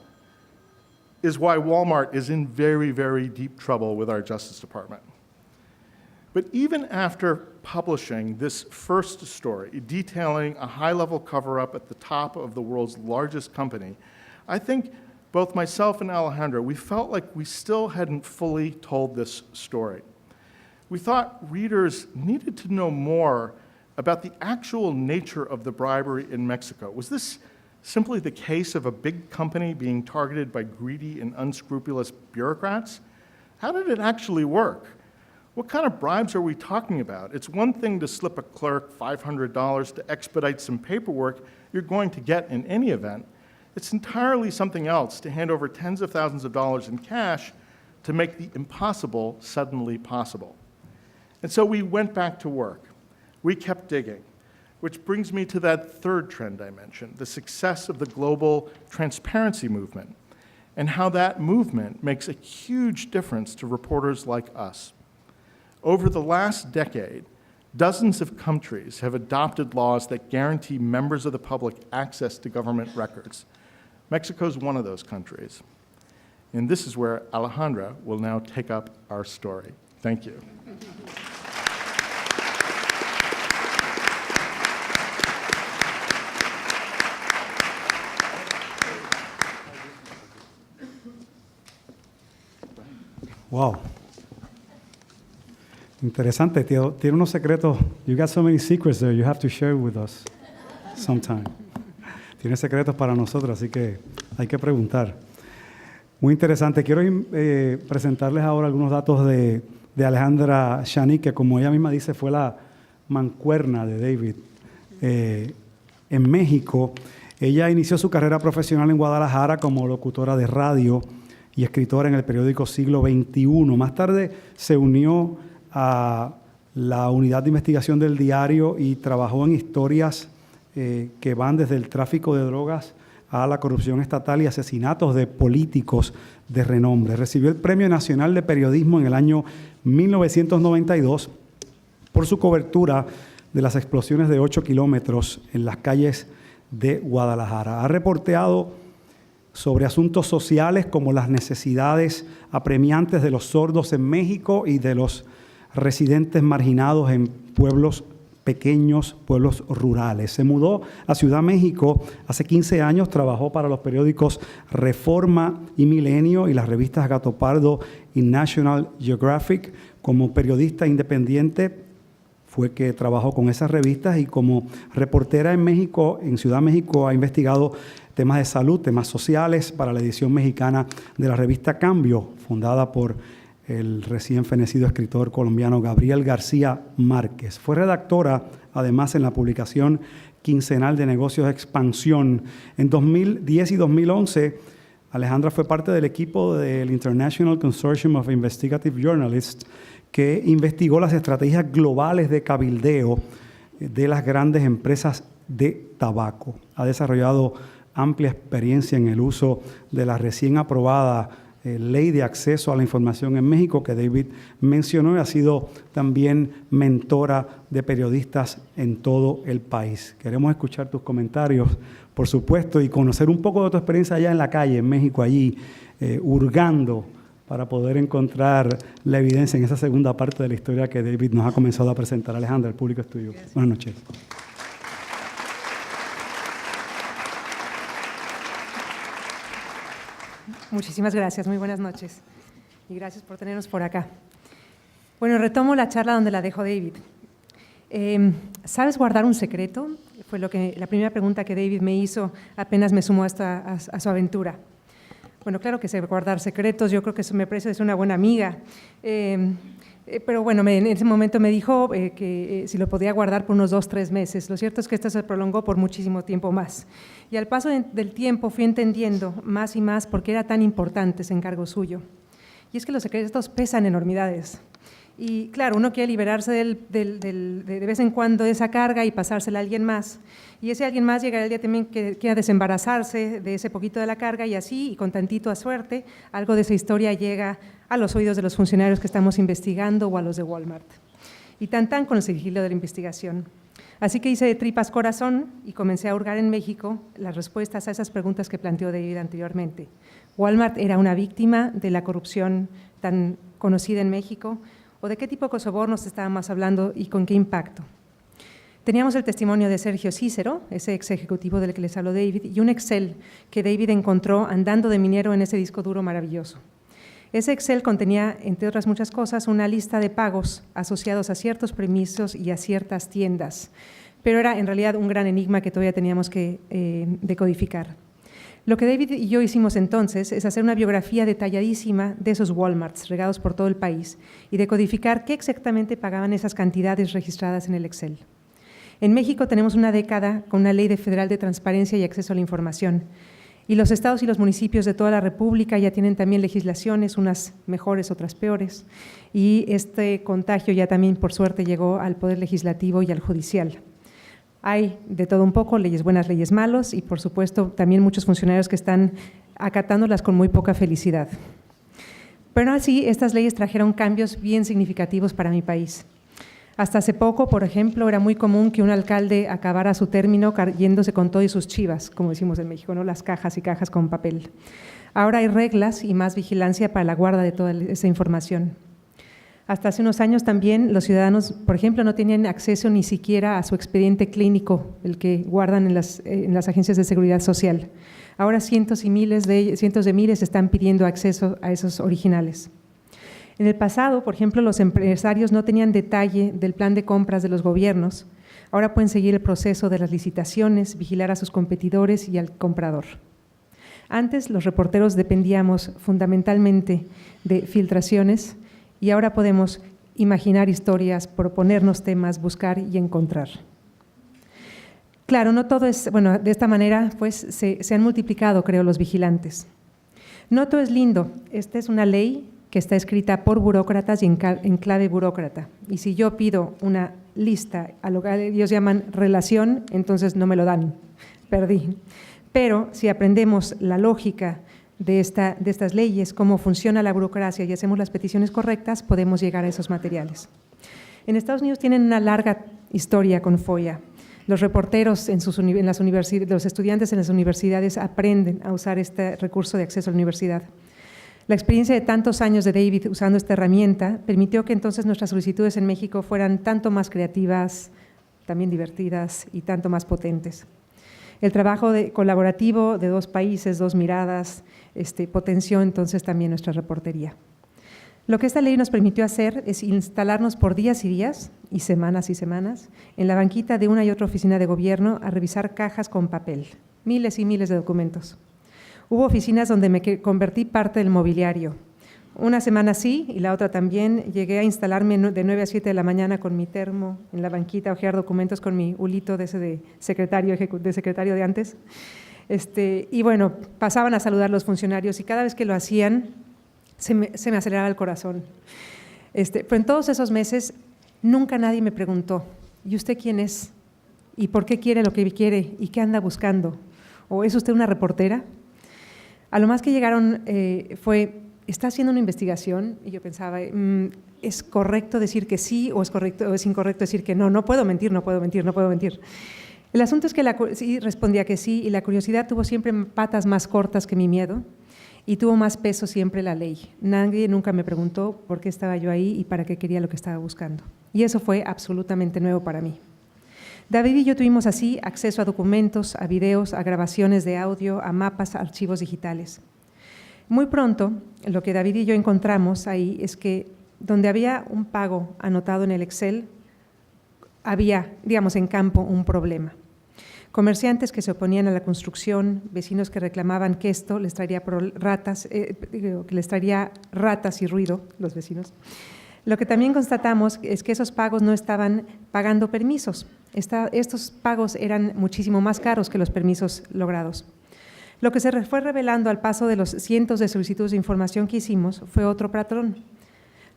is why Walmart is in very, very deep trouble with our Justice Department. But even after publishing this first story, detailing a high-level cover-up at the top of the world's largest company, I think both myself and Alejandra, we felt like we still hadn't fully told this story. We thought readers needed to know more about the actual nature of the bribery in Mexico. Was this simply the case of a big company being targeted by greedy and unscrupulous bureaucrats? How did it actually work? What kind of bribes are we talking about? It's one thing to slip a clerk $500 to expedite some paperwork you're going to get in any event. It's entirely something else to hand over tens of thousands of dollars in cash to make the impossible suddenly possible. And so we went back to work. We kept digging, which brings me to that third trend I mentioned, the success of the global transparency movement, and how that movement makes a huge difference to reporters like us. Over the last decade, dozens of countries have adopted laws that guarantee members of the public access to government records. Mexico's one of those countries. And this is where Alejandra will now take up our story. Thank you. Wow. Interesante. Tiene unos secretos. You got so many secrets there. You have to share with us sometime. Tiene secretos para nosotros, así que hay que preguntar. Muy interesante. Quiero presentarles ahora algunos datos de Alejandra Shani, que como ella misma dice, fue la mancuerna de David en México. Ella inició su carrera profesional en Guadalajara como locutora de radio y escritora en el periódico Siglo XXI. Más tarde se unió a la unidad de investigación del diario y trabajó en historias que van desde el tráfico de drogas a la corrupción estatal y asesinatos de políticos de renombre. Recibió el Premio Nacional de Periodismo en el año 1992 por su cobertura de las explosiones de 8 kilómetros en las calles de Guadalajara. Ha reporteado sobre asuntos sociales como las necesidades apremiantes de los sordos en México y de los residentes marginados en pueblos pequeños, pueblos rurales. Se mudó a Ciudad México hace 15 años, trabajó para los periódicos Reforma y Milenio y las revistas Gato Pardo y National Geographic. Como periodista independiente fue que trabajó con esas revistas y como reportera en México, en Ciudad México, ha investigado temas de salud, temas sociales para la edición mexicana de la revista Cambio, fundada por el recién fenecido escritor colombiano Gabriel García Márquez. Fue redactora, además, en la publicación quincenal de negocios Expansión. En 2010 y 2011, Alejandra fue parte del equipo del International Consortium of Investigative Journalists, que investigó las estrategias globales de cabildeo de las grandes empresas de tabaco. Ha desarrollado amplia experiencia en el uso de la recién aprobada Ley de Acceso a la Información en México, que David mencionó, y ha sido también mentora de periodistas en todo el país. Queremos escuchar tus comentarios, por supuesto, y conocer un poco de tu experiencia allá en la calle, en México, allí, hurgando para poder encontrar la evidencia en esa segunda parte de la historia que David nos ha comenzado a presentar. Alejandra, el público es tuyo. Gracias. Buenas noches. Muchísimas gracias, muy buenas noches y gracias por tenernos por acá. Bueno, retomo la charla donde la dejó David. ¿Sabes guardar un secreto? Fue la primera pregunta que David me hizo apenas me sumó a su aventura. Bueno, claro que sé guardar secretos, yo creo que eso me parece es una buena amiga. Pero bueno, en ese momento me dijo que si lo podía guardar por unos 2 o 3 meses. Lo cierto es que esto se prolongó por muchísimo tiempo más. Y al paso del tiempo fui entendiendo más y más por qué era tan importante ese encargo suyo. Y es que los secretos pesan enormidades. Y claro, uno quiere liberarse de vez en cuando de esa carga y pasársela a alguien más. Y ese alguien más llegará el día también que quiera desembarazarse de ese poquito de la carga y así, y con tantito a suerte, algo de esa historia llega a los oídos de los funcionarios que estamos investigando o a los de Walmart. Y tan con el sigilo de la investigación. Así que hice de tripas corazón y comencé a hurgar en México las respuestas a esas preguntas que planteó David anteriormente. ¿Walmart era una víctima de la corrupción tan conocida en México? ¿O de qué tipo de sobornos estábamos hablando y con qué impacto? Teníamos el testimonio de Sergio Cícero, ese ex ejecutivo del que les habló David, y un Excel que David encontró andando de minero en ese disco duro maravilloso. Ese Excel contenía, entre otras muchas cosas, una lista de pagos asociados a ciertos permisos y a ciertas tiendas, pero era en realidad un gran enigma que todavía teníamos que decodificar. Lo que David y yo hicimos entonces es hacer una biografía detalladísima de esos Walmarts regados por todo el país y decodificar qué exactamente pagaban esas cantidades registradas en el Excel. En México tenemos una década con una ley federal de transparencia y acceso a la información, y los estados y los municipios de toda la República ya tienen también legislaciones, unas mejores, otras peores, y este contagio ya también, por suerte, llegó al Poder Legislativo y al Judicial. Hay de todo un poco, leyes buenas, leyes malos, y por supuesto también muchos funcionarios que están acatándolas con muy poca felicidad. Pero así, estas leyes trajeron cambios bien significativos para mi país. Hasta hace poco, por ejemplo, era muy común que un alcalde acabara su término yéndose con todo y sus chivas, como decimos en México, ¿no? Las cajas y cajas con papel. Ahora hay reglas y más vigilancia para la guarda de toda esa información. Hasta hace unos años también los ciudadanos, por ejemplo, no tenían acceso ni siquiera a su expediente clínico, el que guardan en las agencias de seguridad social. Ahora cientos de miles están pidiendo acceso a esos originales. En el pasado, por ejemplo, los empresarios no tenían detalle del plan de compras de los gobiernos. Ahora pueden seguir el proceso de las licitaciones, vigilar a sus competidores y al comprador. Antes, los reporteros dependíamos fundamentalmente de filtraciones y ahora podemos imaginar historias, proponernos temas, buscar y encontrar. Claro, no todo es, bueno, de esta manera pues se han multiplicado, creo, los vigilantes. No todo es lindo. Esta es una ley que está escrita por burócratas y en clave burócrata. Y si yo pido una lista, a lo que ellos llaman relación, entonces no me lo dan, perdí. Pero si aprendemos la lógica de estas leyes, cómo funciona la burocracia y hacemos las peticiones correctas, podemos llegar a esos materiales. En Estados Unidos tienen una larga historia con FOIA. Los reporteros los estudiantes en las universidades aprenden a usar este recurso de acceso a la universidad. La experiencia de tantos años de David usando esta herramienta permitió que entonces nuestras solicitudes en México fueran tanto más creativas, también divertidas y tanto más potentes. El trabajo colaborativo de 2 países, 2 miradas, potenció entonces también nuestra reportería. Lo que esta ley nos permitió hacer es instalarnos por días y días y semanas en la banquita de una y otra oficina de gobierno a revisar cajas con papel, miles y miles de documentos. Hubo oficinas donde me convertí parte del mobiliario. Una semana sí y la otra también. Llegué a instalarme de 9 a 7 de la mañana con mi termo en la banquita, a hojear documentos con mi hulito de secretario de antes. Y bueno, pasaban a saludar los funcionarios y cada vez que lo hacían se me aceleraba el corazón. Pero en todos esos meses nunca nadie me preguntó, ¿y usted quién es? ¿Y por qué quiere lo que quiere? ¿Y qué anda buscando? ¿O es usted una reportera? A lo más que llegaron fue, ¿está haciendo una investigación? Y yo pensaba, ¿es correcto decir que sí o es incorrecto decir que no? No puedo mentir. El asunto es que sí respondía que sí y la curiosidad tuvo siempre patas más cortas que mi miedo y tuvo más peso siempre la ley. Nadie nunca me preguntó por qué estaba yo ahí y para qué quería lo que estaba buscando. Y eso fue absolutamente nuevo para mí. David y yo tuvimos así acceso a documentos, a videos, a grabaciones de audio, a mapas, a archivos digitales. Muy pronto, lo que David y yo encontramos ahí es que donde había un pago anotado en el Excel, había, digamos, en campo un problema. Comerciantes que se oponían a la construcción, vecinos que reclamaban que esto les traería ratas y ruido, los vecinos. Lo que también constatamos es que esos pagos no estaban pagando permisos. Estos pagos eran muchísimo más caros que los permisos logrados. Lo que se fue revelando al paso de los cientos de solicitudes de información que hicimos fue otro patrón.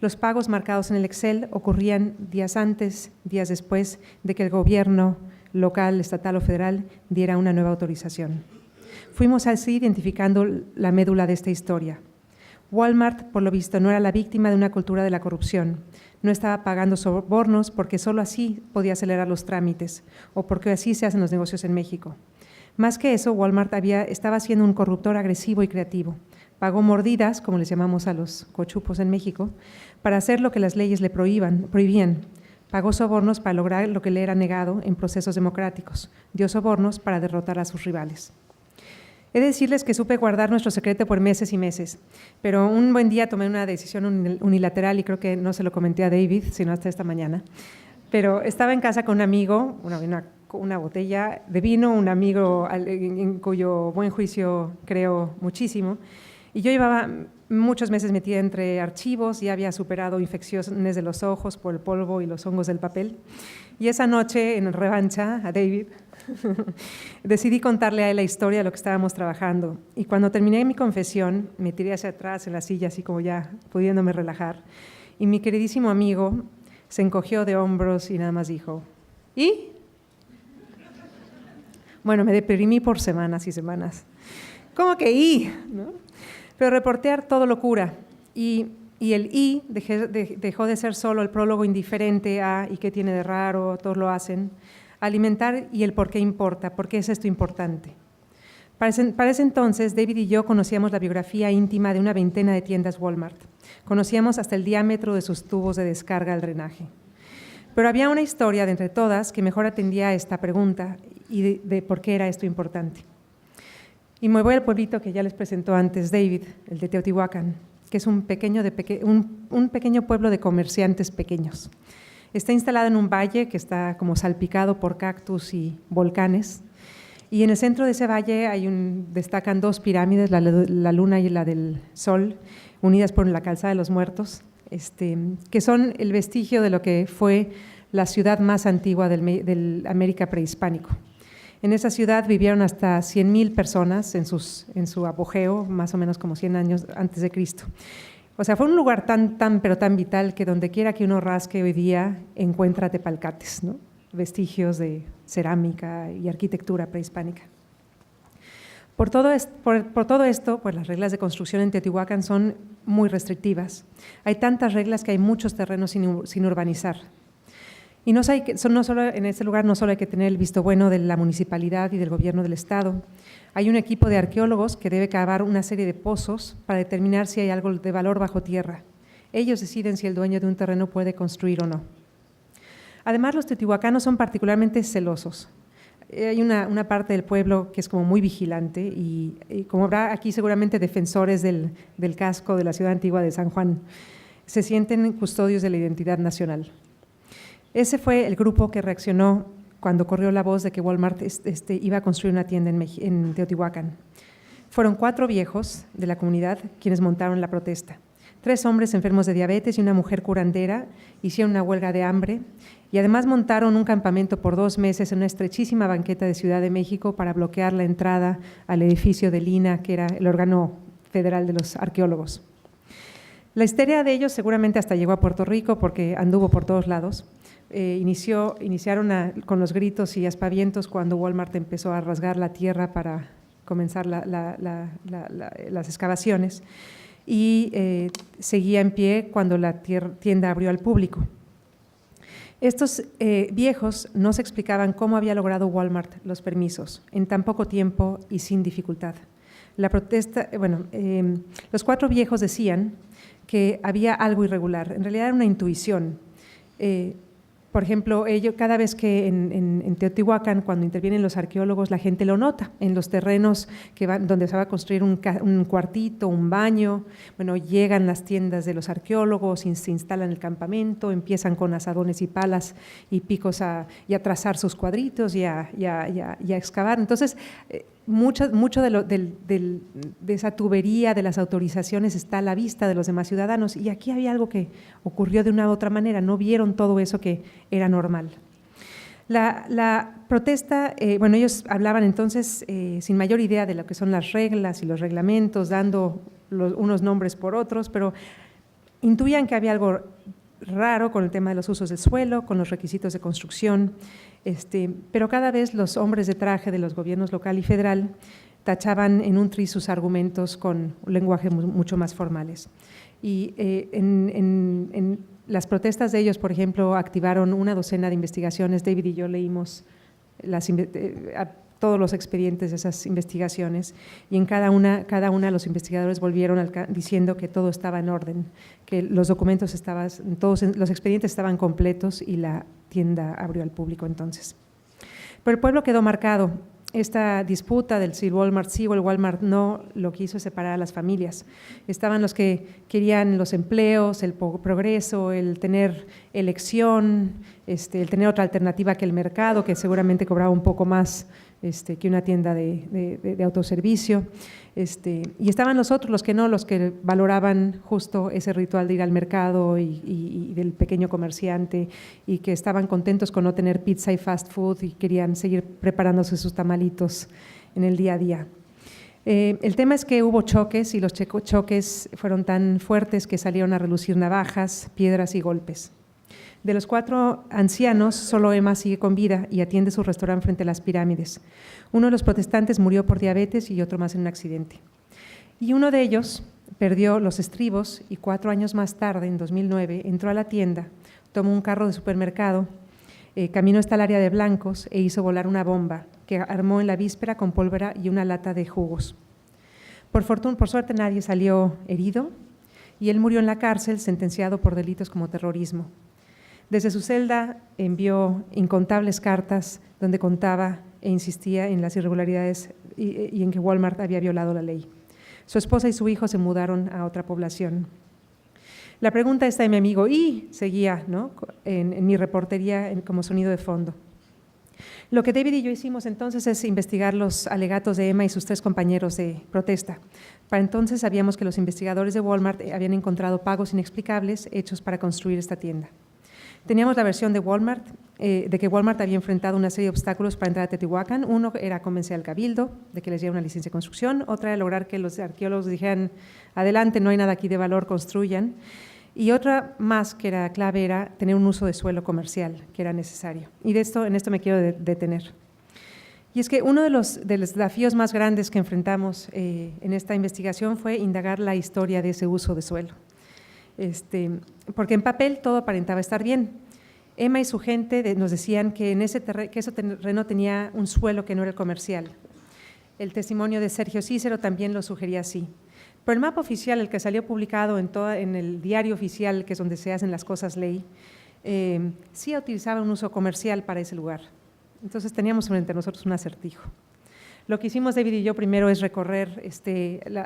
Los pagos marcados en el Excel ocurrían días antes, días después de que el gobierno local, estatal o federal diera una nueva autorización. Fuimos así identificando la médula de esta historia. Walmart, por lo visto, no era la víctima de una cultura de la corrupción. No estaba pagando sobornos porque solo así podía acelerar los trámites o porque así se hacen los negocios en México. Más que eso, Walmart estaba siendo un corruptor agresivo y creativo. Pagó mordidas, como les llamamos a los cochupos en México, para hacer lo que las leyes le prohibían. Pagó sobornos para lograr lo que le era negado en procesos democráticos. Dio sobornos para derrotar a sus rivales. He de decirles que supe guardar nuestro secreto por meses y meses, pero un buen día tomé una decisión unilateral y creo que no se lo comenté a David, sino hasta esta mañana. Pero estaba en casa con un amigo, una botella de vino, un amigo en cuyo buen juicio creo muchísimo, y yo llevaba muchos meses metida entre archivos, ya había superado infecciones de los ojos por el polvo y los hongos del papel, y esa noche, en revancha a David, decidí contarle a él la historia de lo que estábamos trabajando, y cuando terminé mi confesión, me tiré hacia atrás en la silla, así como ya pudiéndome relajar, y mi queridísimo amigo se encogió de hombros y nada más dijo, ¿y? Bueno, me deprimí por semanas y semanas. ¿Cómo que ¿y? ¿No? Pero reportear todo lo cura, y el «y» dejó de ser solo el prólogo indiferente a «y qué tiene de raro?», todos lo hacen, alimentar y el por qué importa, por qué es esto importante. Para ese entonces, David y yo conocíamos la biografía íntima de una veintena de tiendas Walmart. Conocíamos hasta el diámetro de sus tubos de descarga al drenaje. Pero había una historia de entre todas que mejor atendía a esta pregunta y de por qué era esto importante. Y me voy al pueblito que ya les presentó antes David, el de Teotihuacán, que es un pequeño pueblo de comerciantes pequeños. Está instalado en un valle que está como salpicado por cactus y volcanes, y en el centro de ese valle destacan dos pirámides, la luna y la del sol, unidas por la calzada de los muertos, que son el vestigio de lo que fue la ciudad más antigua del América prehispánico. En esa ciudad vivieron hasta 100,000 personas en su apogeo, más o menos como 100 años antes de Cristo. O sea, fue un lugar pero tan vital que donde quiera que uno rasque hoy día encuentra tepalcates, ¿no? Vestigios de cerámica y arquitectura prehispánica. Por todo esto, pues las reglas de construcción en Teotihuacán son muy restrictivas. Hay tantas reglas que hay muchos terrenos sin urbanizar. Y en este lugar no solo hay que tener el visto bueno de la municipalidad y del gobierno del estado, hay un equipo de arqueólogos que debe cavar una serie de pozos para determinar si hay algo de valor bajo tierra. Ellos deciden si el dueño de un terreno puede construir o no. Además, los teotihuacanos son particularmente celosos. Hay una parte del pueblo que es como muy vigilante y como habrá aquí seguramente defensores del casco de la ciudad antigua de San Juan, se sienten custodios de la identidad nacional. Ese fue el grupo que reaccionó cuando corrió la voz de que Walmart iba a construir una tienda en Teotihuacán. Fueron 4 viejos de la comunidad quienes montaron la protesta. 3 hombres enfermos de diabetes y una mujer curandera hicieron una huelga de hambre y además montaron un campamento por 2 meses en una estrechísima banqueta de Ciudad de México para bloquear la entrada al edificio del INAH, que era el órgano federal de los arqueólogos. La histeria de ellos seguramente hasta llegó a Puerto Rico porque anduvo por todos lados. Iniciaron con los gritos y aspavientos cuando Walmart empezó a rasgar la tierra para comenzar las excavaciones y seguía en pie cuando la tienda abrió al público. Estos viejos no se explicaban cómo había logrado Walmart los permisos en tan poco tiempo y sin dificultad. La protesta, los 4 viejos decían que había algo irregular, en realidad era una intuición. Por ejemplo, cada vez que en Teotihuacán, cuando intervienen los arqueólogos, la gente lo nota, en los terrenos donde se va a construir un cuartito, un baño, llegan las tiendas de los arqueólogos, se instalan el campamento, empiezan con asadones y palas y picos a trazar sus cuadritos y a excavar. Entonces, mucho de esa tubería, de las autorizaciones, está a la vista de los demás ciudadanos, y aquí había algo que ocurrió de una u otra manera, no vieron todo eso que era normal. La protesta, ellos hablaban entonces sin mayor idea de lo que son las reglas y los reglamentos, dando unos nombres por otros, pero intuían que había algo raro con el tema de los usos del suelo, con los requisitos de construcción, pero cada vez los hombres de traje de los gobiernos local y federal tachaban en un tris sus argumentos con un lenguaje mucho más formales. Y en las protestas de ellos, por ejemplo, activaron una docena de investigaciones. David y yo leímos todos los expedientes de esas investigaciones, y en cada una los investigadores volvieron diciendo que todo estaba en orden, que los documentos los expedientes estaban completos, y la tienda abrió al público entonces. Pero el pueblo quedó marcado. Esta disputa del si el Walmart sí o el Walmart no, lo que hizo es separar a las familias. Estaban los que querían los empleos, el progreso, el tener elección, el tener otra alternativa que el mercado, que seguramente cobraba un poco más que una tienda de autoservicio, y estaban los otros, los que valoraban justo ese ritual de ir al mercado y del pequeño comerciante, y que estaban contentos con no tener pizza y fast food y querían seguir preparándose sus tamalitos en el día a día. El tema es que hubo choques, y los choques fueron tan fuertes que salieron a relucir navajas, piedras y golpes. De los 4 ancianos, solo Emma sigue con vida y atiende su restaurante frente a las pirámides. Uno de los protestantes murió por diabetes y otro más en un accidente. Y uno de ellos perdió los estribos y 4 años más tarde, en 2009, entró a la tienda, tomó un carro de supermercado, caminó hasta el área de blancos e hizo volar una bomba que armó en la víspera con pólvora y una lata de jugos. Por suerte nadie salió herido, y él murió en la cárcel sentenciado por delitos como terrorismo. Desde su celda envió incontables cartas donde contaba e insistía en las irregularidades y en que Walmart había violado la ley. Su esposa y su hijo se mudaron a otra población. La pregunta está en mi amigo, y seguía, ¿no?, en mi reportería como sonido de fondo. Lo que David y yo hicimos entonces es investigar los alegatos de Emma y sus 3 compañeros de protesta. Para entonces sabíamos que los investigadores de Walmart habían encontrado pagos inexplicables hechos para construir esta tienda. Teníamos la versión de Walmart, de que Walmart había enfrentado una serie de obstáculos para entrar a Teotihuacán. Uno era convencer al cabildo de que les diera una licencia de construcción, otra era lograr que los arqueólogos dijeran, adelante, no hay nada aquí de valor, construyan. Y otra más que era clave era tener un uso de suelo comercial, que era necesario. Y en esto me quiero detener. Y es que uno de los desafíos más grandes que enfrentamos en esta investigación fue indagar la historia de ese uso de suelo. Porque en papel todo aparentaba estar bien. Emma y su gente nos decían que ese terreno tenía un suelo que no era el comercial. El testimonio de Sergio Cícero también lo sugería así. Pero el mapa oficial, el que salió publicado en el diario oficial, que es donde se hacen las cosas ley, sí utilizaba un uso comercial para ese lugar. Entonces teníamos frente a nosotros un acertijo. Lo que hicimos David y yo primero es recorrer,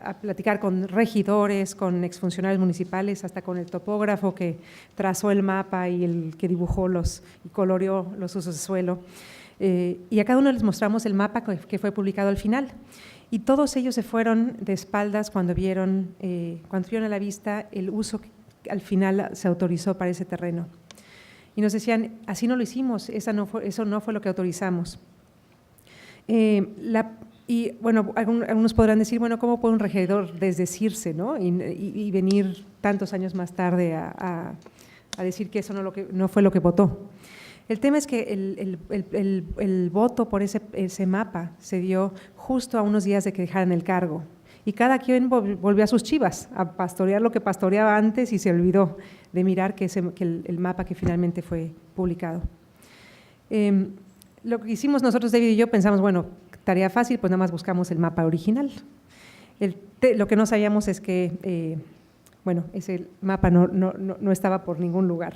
a platicar con regidores, con exfuncionarios municipales, hasta con el topógrafo que trazó el mapa y el que dibujó y coloreó los usos de suelo. Y a cada uno les mostramos el mapa que fue publicado al final. Y todos ellos se fueron de espaldas cuando vieron a la vista el uso que al final se autorizó para ese terreno. Y nos decían, así no lo hicimos, eso no fue lo que autorizamos. Y bueno, algunos podrán decir, bueno, ¿cómo puede un regidor desdecirse, ¿no? y venir tantos años más tarde a decir que eso no fue lo que votó? El tema es que el voto por ese mapa se dio justo a unos días de que dejaran el cargo, y cada quien volvió a sus chivas, a pastorear lo que pastoreaba antes, y se olvidó de mirar que el mapa que finalmente fue publicado. Lo que hicimos nosotros, David y yo, pensamos, bueno, tarea fácil, pues nada más buscamos el mapa original. Lo que no sabíamos es que, bueno, ese mapa no estaba por ningún lugar,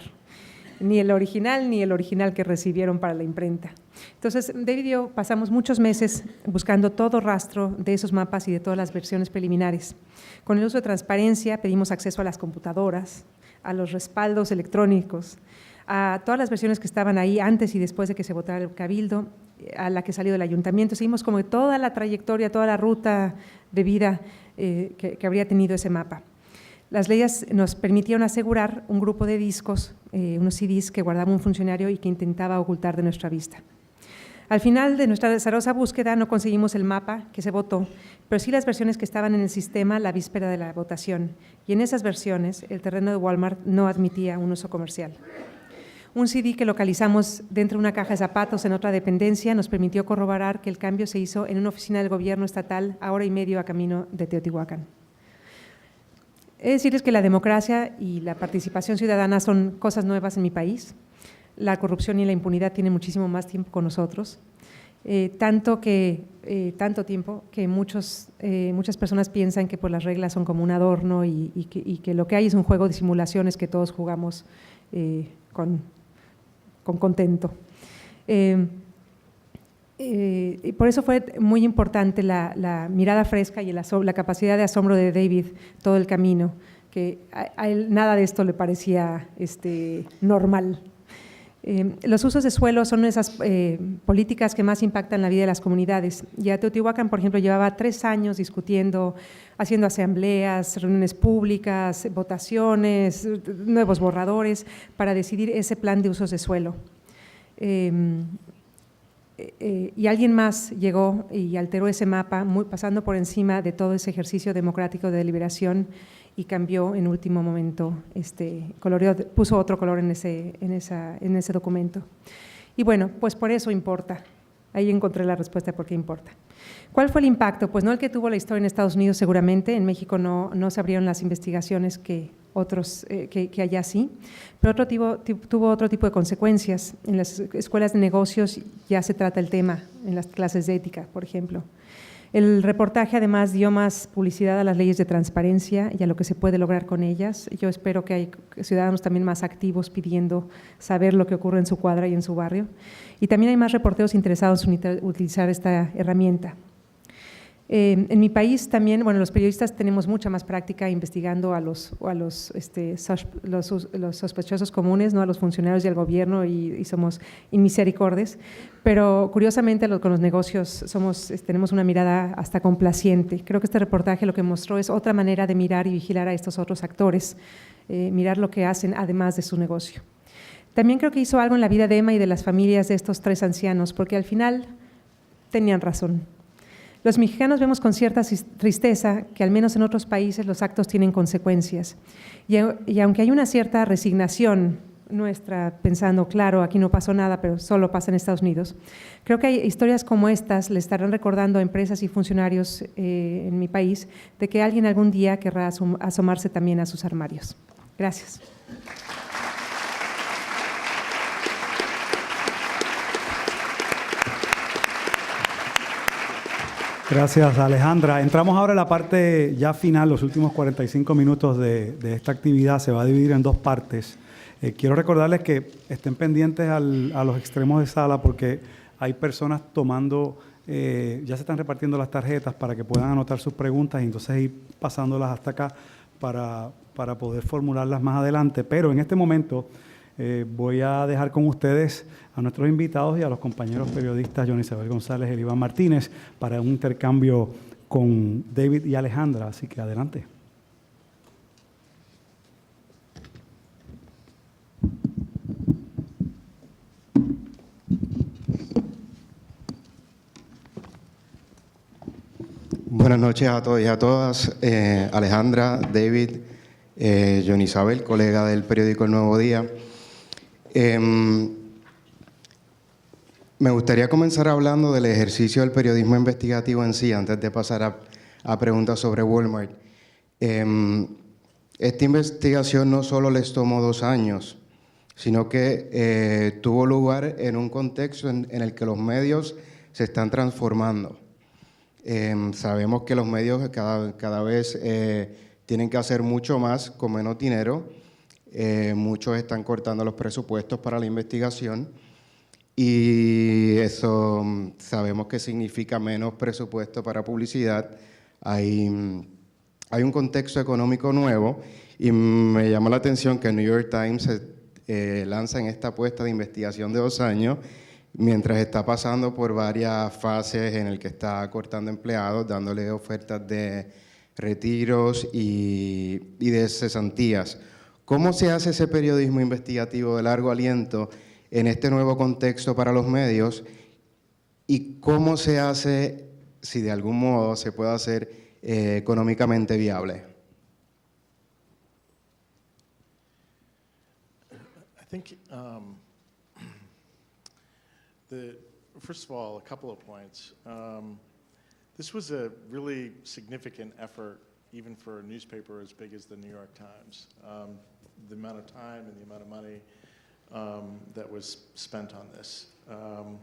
ni el original que recibieron para la imprenta. Entonces, David y yo pasamos muchos meses buscando todo rastro de esos mapas y de todas las versiones preliminares. Con el uso de transparencia pedimos acceso a las computadoras, a los respaldos electrónicos, a todas las versiones que estaban ahí antes y después de que se votara el cabildo, a la que salió del ayuntamiento. Seguimos como toda la trayectoria, toda la ruta de vida que habría tenido ese mapa. Las leyes nos permitieron asegurar un grupo de discos, unos CDs que guardaba un funcionario y que intentaba ocultar de nuestra vista. Al final de nuestra azarosa búsqueda no conseguimos el mapa que se votó, pero sí las versiones que estaban en el sistema la víspera de la votación. Y en esas versiones el terreno de Walmart no admitía un uso comercial. Un CD que localizamos dentro de una caja de zapatos en otra dependencia nos permitió corroborar que el cambio se hizo en una oficina del gobierno estatal a hora y media a camino de Teotihuacán. He de decirles que la democracia y la participación ciudadana son cosas nuevas en mi país. La corrupción y la impunidad tienen muchísimo más tiempo con nosotros, tanto tiempo que muchas personas piensan que pues, las reglas son como un adorno y que lo que hay es un juego de simulaciones que todos jugamos con contento. Y por eso fue muy importante la mirada fresca y la capacidad de asombro de David todo el camino, que a él nada de esto le parecía normal. Los usos de suelo son esas políticas que más impactan la vida de las comunidades. Ya Teotihuacán, por ejemplo, llevaba 3 años discutiendo, haciendo asambleas, reuniones públicas, votaciones, nuevos borradores para decidir ese plan de usos de suelo. Y alguien más llegó y alteró ese mapa, pasando por encima de todo ese ejercicio democrático de deliberación y cambió en último momento, coloreó, puso otro color en ese documento. Y bueno, pues por eso importa. Ahí encontré la respuesta de por qué importa. ¿Cuál fue el impacto? Pues no el que tuvo la historia en Estados Unidos seguramente, en México no se abrieron las investigaciones que allá sí, pero tuvo otro tipo de consecuencias. En las escuelas de negocios ya se trata el tema, en las clases de ética, por ejemplo. El reportaje además dio más publicidad a las leyes de transparencia y a lo que se puede lograr con ellas. Yo espero que hay ciudadanos también más activos pidiendo saber lo que ocurre en su cuadra y en su barrio. Y también hay más reporteros interesados en utilizar esta herramienta. En mi país también, bueno, los periodistas tenemos mucha más práctica investigando a los sospechosos comunes, no a los funcionarios y al gobierno y somos inmisericordes, pero curiosamente con los negocios tenemos una mirada hasta complaciente. Creo que este reportaje lo que mostró es otra manera de mirar y vigilar a estos otros actores, mirar lo que hacen además de su negocio. También creo que hizo algo en la vida de Emma y de las familias de estos 3 ancianos, porque al final tenían razón. Los mexicanos vemos con cierta tristeza que al menos en otros países los actos tienen consecuencias y aunque hay una cierta resignación nuestra pensando, claro, aquí no pasó nada, pero solo pasa en Estados Unidos, creo que hay historias como estas le estarán recordando a empresas y funcionarios en mi país de que alguien algún día querrá asomarse también a sus armarios. Gracias. Gracias, Alejandra. Entramos ahora en la parte ya final, los últimos 45 minutos de esta actividad. Se va a dividir en 2 partes. Quiero recordarles que estén pendientes a los extremos de sala porque hay personas tomando, ya se están repartiendo las tarjetas para que puedan anotar sus preguntas y entonces ir pasándolas hasta acá para poder formularlas más adelante. Pero en este momento voy a dejar con ustedes a nuestros invitados y a los compañeros periodistas Johnny Isabel González y Iván Martínez para un intercambio con David y Alejandra, así que adelante. Buenas noches a todos y a todas. Alejandra, David, Johnny Isabel, colega del periódico El Nuevo Día. Me gustaría comenzar hablando del ejercicio del periodismo investigativo en sí, antes de pasar a preguntas sobre Walmart. Esta investigación no solo les tomó 2 años, sino que tuvo lugar en un contexto en el que los medios se están transformando. Sabemos que los medios cada vez tienen que hacer mucho más con menos dinero. Muchos están cortando los presupuestos para la investigación y eso sabemos que significa menos presupuesto para publicidad. Hay un contexto económico nuevo y me llama la atención que el New York Times lanza en esta apuesta de investigación de 2 años, mientras está pasando por varias fases en el que está cortando empleados, dándole ofertas de retiros y de cesantías. ¿Cómo se hace ese periodismo investigativo de largo aliento en este nuevo contexto para los medios? ¿Y cómo se hace, si de algún modo se puede hacer económicamente viable? I think first of all, a couple of points. This was a really significant effort, even for a newspaper as big as the New York Times. The amount of time and the amount of money that was spent on this. And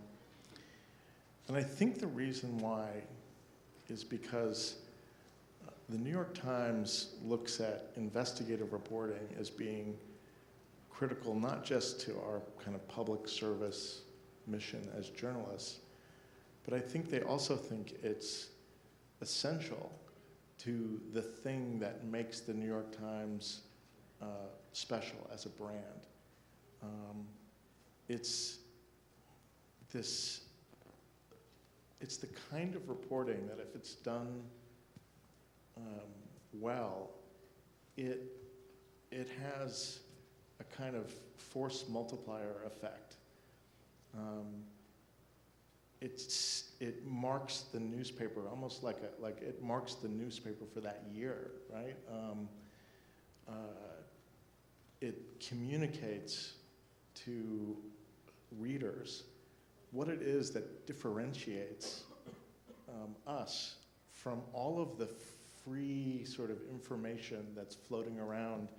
I think the reason why is because the New York Times looks at investigative reporting as being critical not just to our kind of public service mission as journalists, but I think they also think it's essential to the thing that makes the New York Times special as a brand. It's the kind of reporting that if it's done well, it has a kind of force multiplier effect. It marks the newspaper almost like it marks the newspaper for that year, right? It communicates to readers what it is that differentiates us from all of the free sort of information that's floating around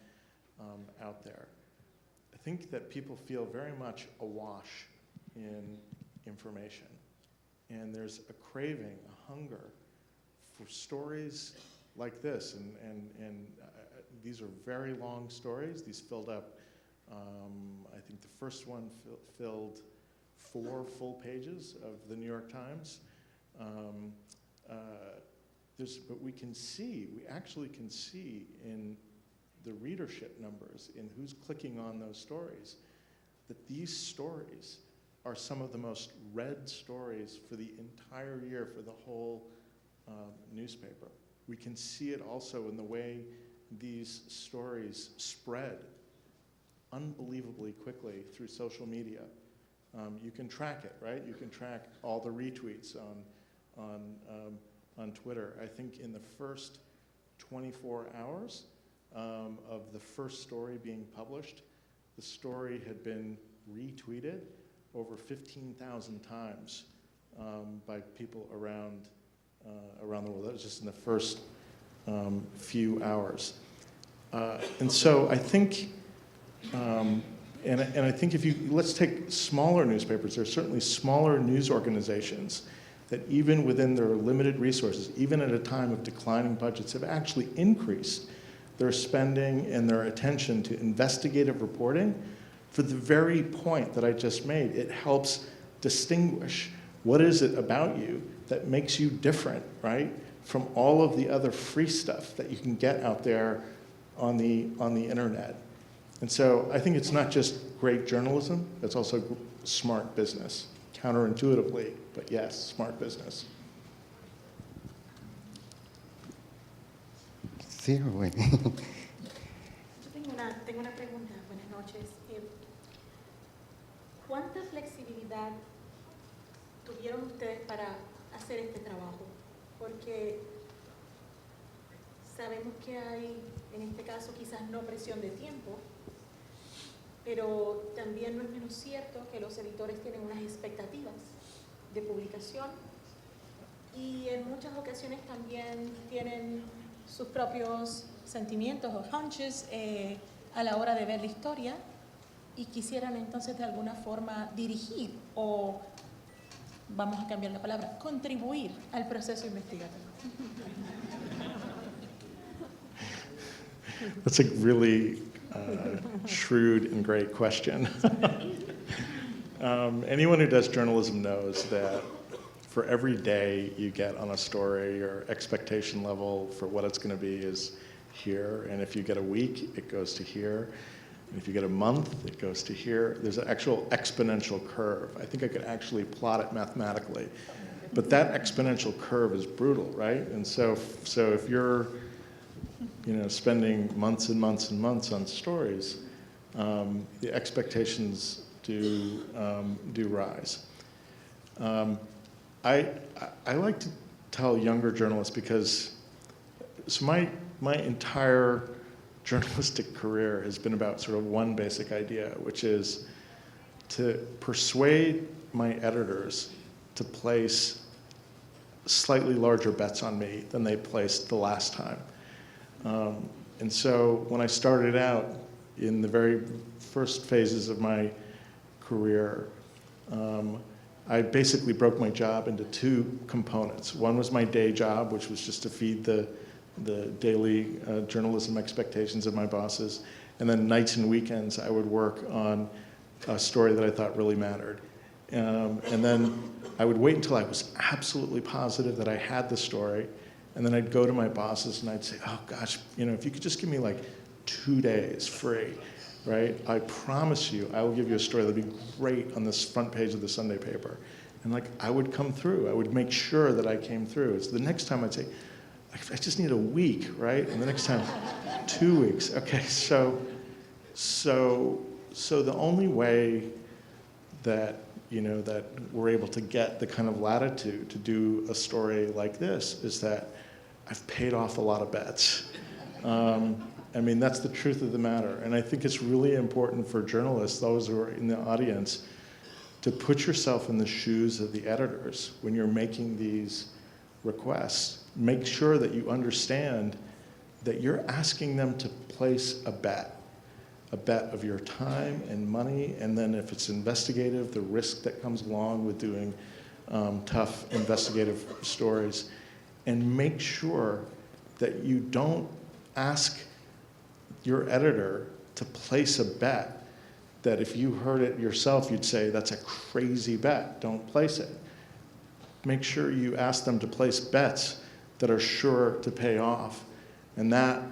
out there. I think that people feel very much awash in information, and there's a craving, a hunger for stories like this, and these are very long stories. These filled up, I think the first one filled 4 full pages of the New York Times. But we actually can see in the readership numbers, in who's clicking on those stories, that these stories are some of the most read stories for the entire year for the whole newspaper. We can see it also in the way these stories spread unbelievably quickly through social media. You can track it, right? You can track all the retweets on Twitter. I think in the first 24 hours of the first story being published, the story had been retweeted over 15,000 times by people around the world. That was just in the first few hours. And so I think, and I think let's take smaller newspapers. There are certainly smaller news organizations that even within their limited resources, even at a time of declining budgets, have actually increased their spending and their attention to investigative reporting for the very point that I just made. It helps distinguish what is it about you that makes you different, right, from all of the other free stuff that you can get out there on the internet. And so I think it's not just great journalism, it's also smart business, counterintuitively, but yes, smart business. Sí, bueno. Yo tengo una pregunta. Buenas noches. ¿Cuánta flexibilidad tuvieron ustedes para hacer este trabajo? Porque sabemos que hay, en este caso, quizás no presión de tiempo, pero también no es menos cierto que los editores tienen unas expectativas de publicación y en muchas ocasiones también tienen sus propios sentimientos o hunches a la hora de ver la historia y quisieran entonces de alguna forma dirigir o vamos a cambiar la palabra, contribuir al proceso investigativo? That's a really shrewd and great question. Anyone who does journalism knows that for every day you get on a story, your expectation level for what it's going to be is here. And if you get a week, it goes to here. And if you get a month, it goes to here. There's an actual exponential curve. I think I could actually plot it mathematically. But that exponential curve is brutal, right? And so if you're spending months and months and months on stories, the expectations do rise. I like to tell younger journalists because my entire journalistic career has been about sort of one basic idea, which is to persuade my editors to place slightly larger bets on me than they placed the last time. And so when I started out in the very first phases of my career, I basically broke my job into two components. One was my day job, which was just to feed the daily journalism expectations of my bosses. And then nights and weekends, I would work on a story that I thought really mattered. And then I would wait until I was absolutely positive that I had the story. And then I'd go to my bosses and I'd say, oh gosh, if you could just give me like 2 days free, right? I promise you, I will give you a story that'll be great on this front page of the Sunday paper. And I would come through. I would make sure that I came through. So the next time I'd say, I just need a week, right? And the next time, 2 weeks. Okay, so the only way that that we're able to get the kind of latitude to do a story like this is that I've paid off a lot of bets. That's the truth of the matter. And I think it's really important for journalists, those who are in the audience, to put yourself in the shoes of the editors when you're making these requests. Make sure that you understand that you're asking them to place a bet of your time and money, and then if it's investigative, the risk that comes along with doing tough investigative stories. And make sure that you don't ask your editor to place a bet that if you heard it yourself, you'd say, that's a crazy bet, don't place it. Make sure you ask them to place bets that are sure to pay off. And that,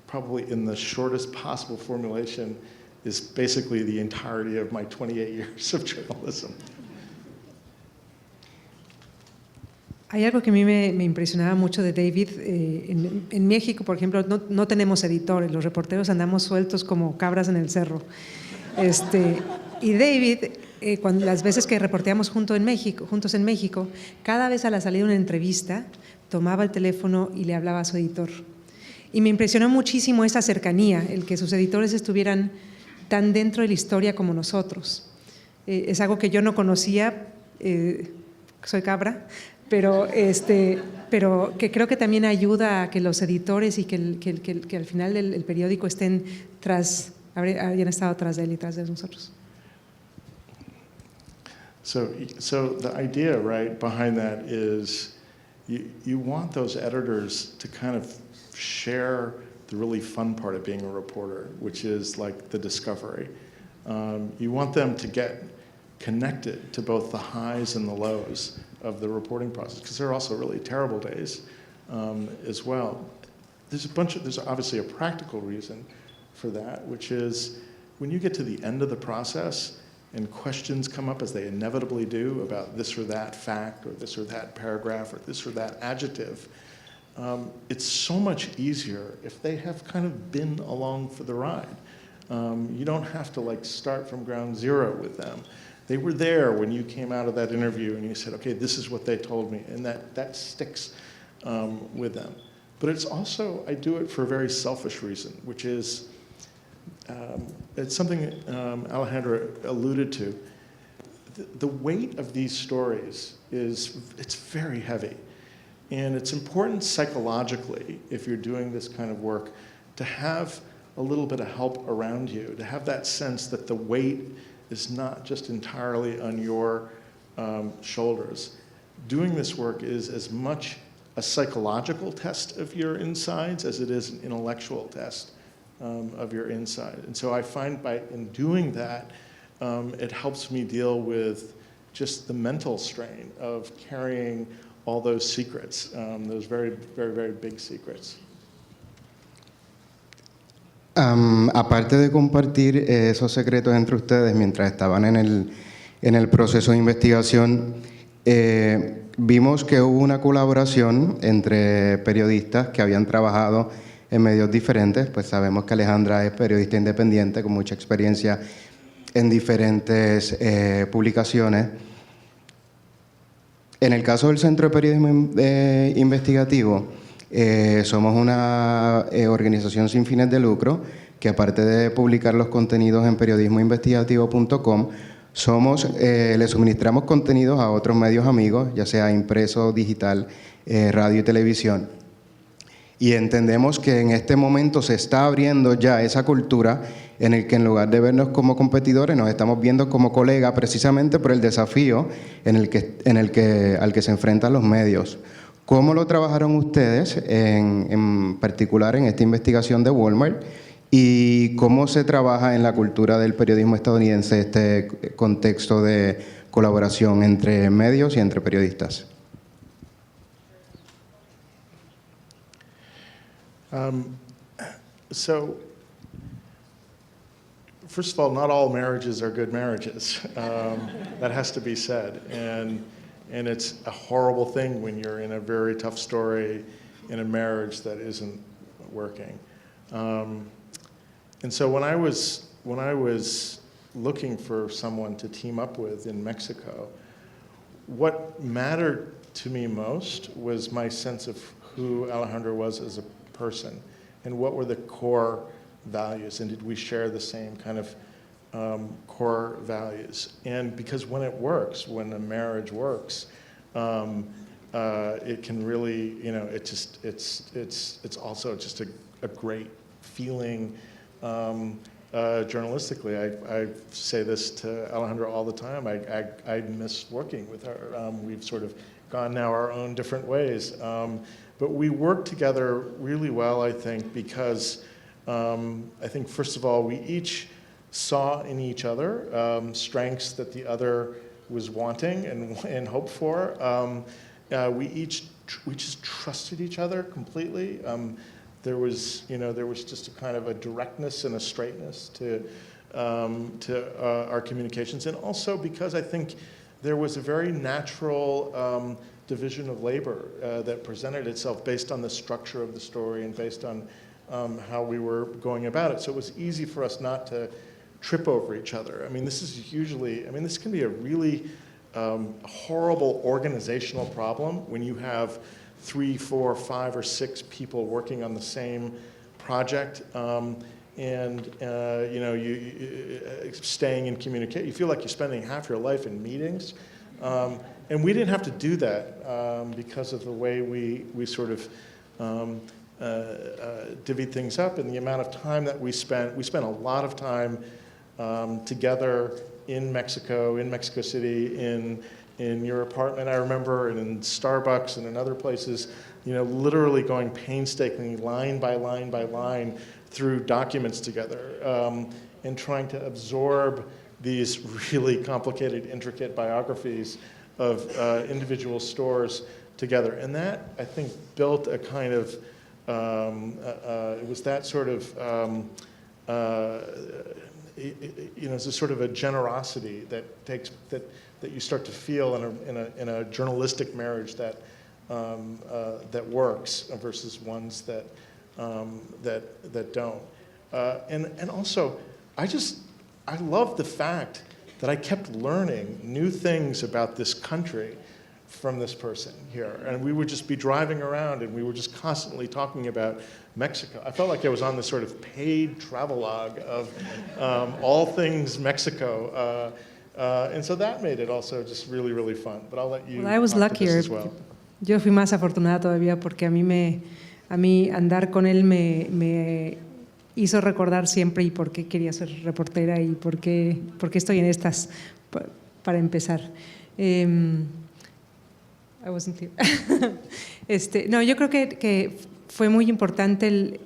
probably in the shortest possible formulation, is basically the entirety of my 28 years of journalism. Hay algo que a mí me impresionaba mucho de David. En México, por ejemplo, no tenemos editores, los reporteros andamos sueltos como cabras en el cerro. Y David, las veces que reporteamos juntos en México, cada vez a la salida de una entrevista, tomaba el teléfono y le hablaba a su editor. Y me impresionó muchísimo esa cercanía, el que sus editores estuvieran tan dentro de la historia como nosotros. Es algo que yo no conocía, soy cabra, pero que creo que también ayuda a que los editores y que al final el periódico hayan estado tras de él y tras de nosotros. So the idea, right, behind that is you want those editors to kind of share the really fun part of being a reporter, which is like the discovery. You want them to get connected to both the highs and the lows of the reporting process, because there are also really terrible days as well. There's obviously a practical reason for that, which is when you get to the end of the process and questions come up, as they inevitably do, about this or that fact or this or that paragraph or this or that adjective, it's so much easier if they have kind of been along for the ride. You don't have to start from ground zero with them. They were there when you came out of that interview and you said, okay, this is what they told me, and that sticks with them. But it's also, I do it for a very selfish reason, which is, it's something Alejandra alluded to. The weight of these stories it's very heavy. And it's important psychologically, if you're doing this kind of work, to have a little bit of help around you, to have that sense that the weight is not just entirely on your shoulders. Doing this work is as much a psychological test of your insides as it is an intellectual test of your inside. And so I find in doing that, it helps me deal with just the mental strain of carrying all those secrets, those very, very, very big secrets. Aparte de compartir esos secretos entre ustedes mientras estaban en el proceso de investigación, vimos que hubo una colaboración entre periodistas que habían trabajado en medios diferentes. Pues sabemos que Alejandra es periodista independiente con mucha experiencia en diferentes publicaciones. En el caso del Centro de Periodismo Investigativo, somos una organización sin fines de lucro que, aparte de publicar los contenidos en periodismoinvestigativo.com, le suministramos contenidos a otros medios amigos, ya sea impreso, digital, radio y televisión. Y entendemos que en este momento se está abriendo ya esa cultura en el que, en lugar de vernos como competidores, nos estamos viendo como colegas, precisamente por el desafío al que se enfrentan los medios. ¿Cómo lo trabajaron ustedes, en particular en esta investigación de Walmart? ¿Y cómo se trabaja en la cultura del periodismo estadounidense este contexto de colaboración entre medios y entre periodistas? So, first of all, not all marriages are good marriages. That has to be said. And it's a horrible thing when you're in a very tough story in a marriage that isn't working. And so when I was looking for someone to team up with in Mexico, what mattered to me most was my sense of who Alejandra was as a person and what were the core values, and did we share the same kind of core values. And because when it works, when a marriage works, it can really, it's also just a great feeling journalistically. I say this to Alejandra all the time. I miss working with her. We've sort of gone now our own different ways. But we work together really well, I think, because I think, first of all, we each saw in each other strengths that the other was wanting and hoped for. We just trusted each other completely. There was just a kind of a directness and a straightness to our communications, and also because I think there was a very natural division of labor that presented itself based on the structure of the story and based on how we were going about it. So it was easy for us not to trip over each other. I mean, this can be a really horrible organizational problem when you have 3, 4, 5, or 6 people working on the same project, and staying in communication. You feel like you're spending half your life in meetings. And we didn't have to do that because of the way we sort of divvied things up and the amount of time that we spent. We spent a lot of time together in Mexico City, in your apartment, I remember, and in Starbucks and in other places, literally going painstakingly, line by line by line, through documents together, and trying to absorb these really complicated, intricate biographies of individual stores together. And that, I think, built a kind of, it was that sort of, it's a sort of a generosity that you start to feel in a journalistic marriage that works versus ones that don't. And also, I love the fact that I kept learning new things about this country from this person here. And we would just be driving around and we were just constantly talking about Mexico. I felt like I was on this sort of paid travelogue of all things Mexico. And so that made it also just really, really fun. But I'll let you Well, I was talk to this luckier. as well. Yo fui más afortunada todavía porque a mí andar con él me hizo recordar siempre y por qué quería ser reportera y por qué estoy en estas, para empezar. I wasn't clear. No, yo creo que fue muy importante,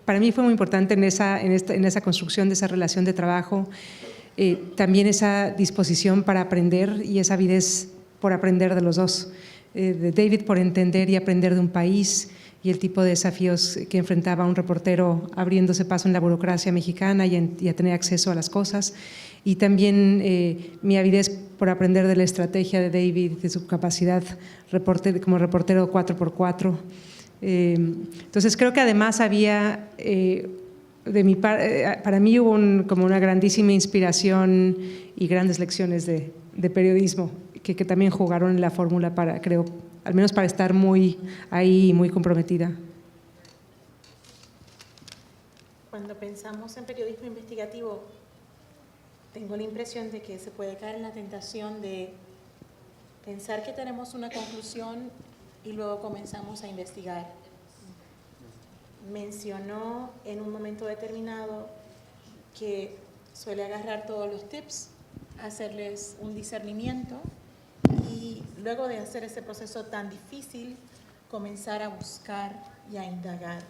para mí fue muy importante en esa construcción de esa relación de trabajo, también esa disposición para aprender y esa avidez por aprender de los dos. De David por entender y aprender de un país y el tipo de desafíos que enfrentaba un reportero abriéndose paso en la burocracia mexicana y a tener acceso a las cosas. Y también mi avidez por aprender de la estrategia de David, de su capacidad como reportero 4x4. Entonces creo que además había, para mí hubo como una grandísima inspiración y grandes lecciones de periodismo que también jugaron en la fórmula para, creo, al menos para estar muy ahí, muy comprometida. Cuando pensamos en periodismo investigativo, tengo la impresión de que se puede caer en la tentación de pensar que tenemos una conclusión y luego comenzamos a investigar. Mencionó en un momento determinado que suele agarrar todos los tips, hacerles un discernimiento y luego de hacer ese proceso tan difícil, comenzar a buscar y a indagar.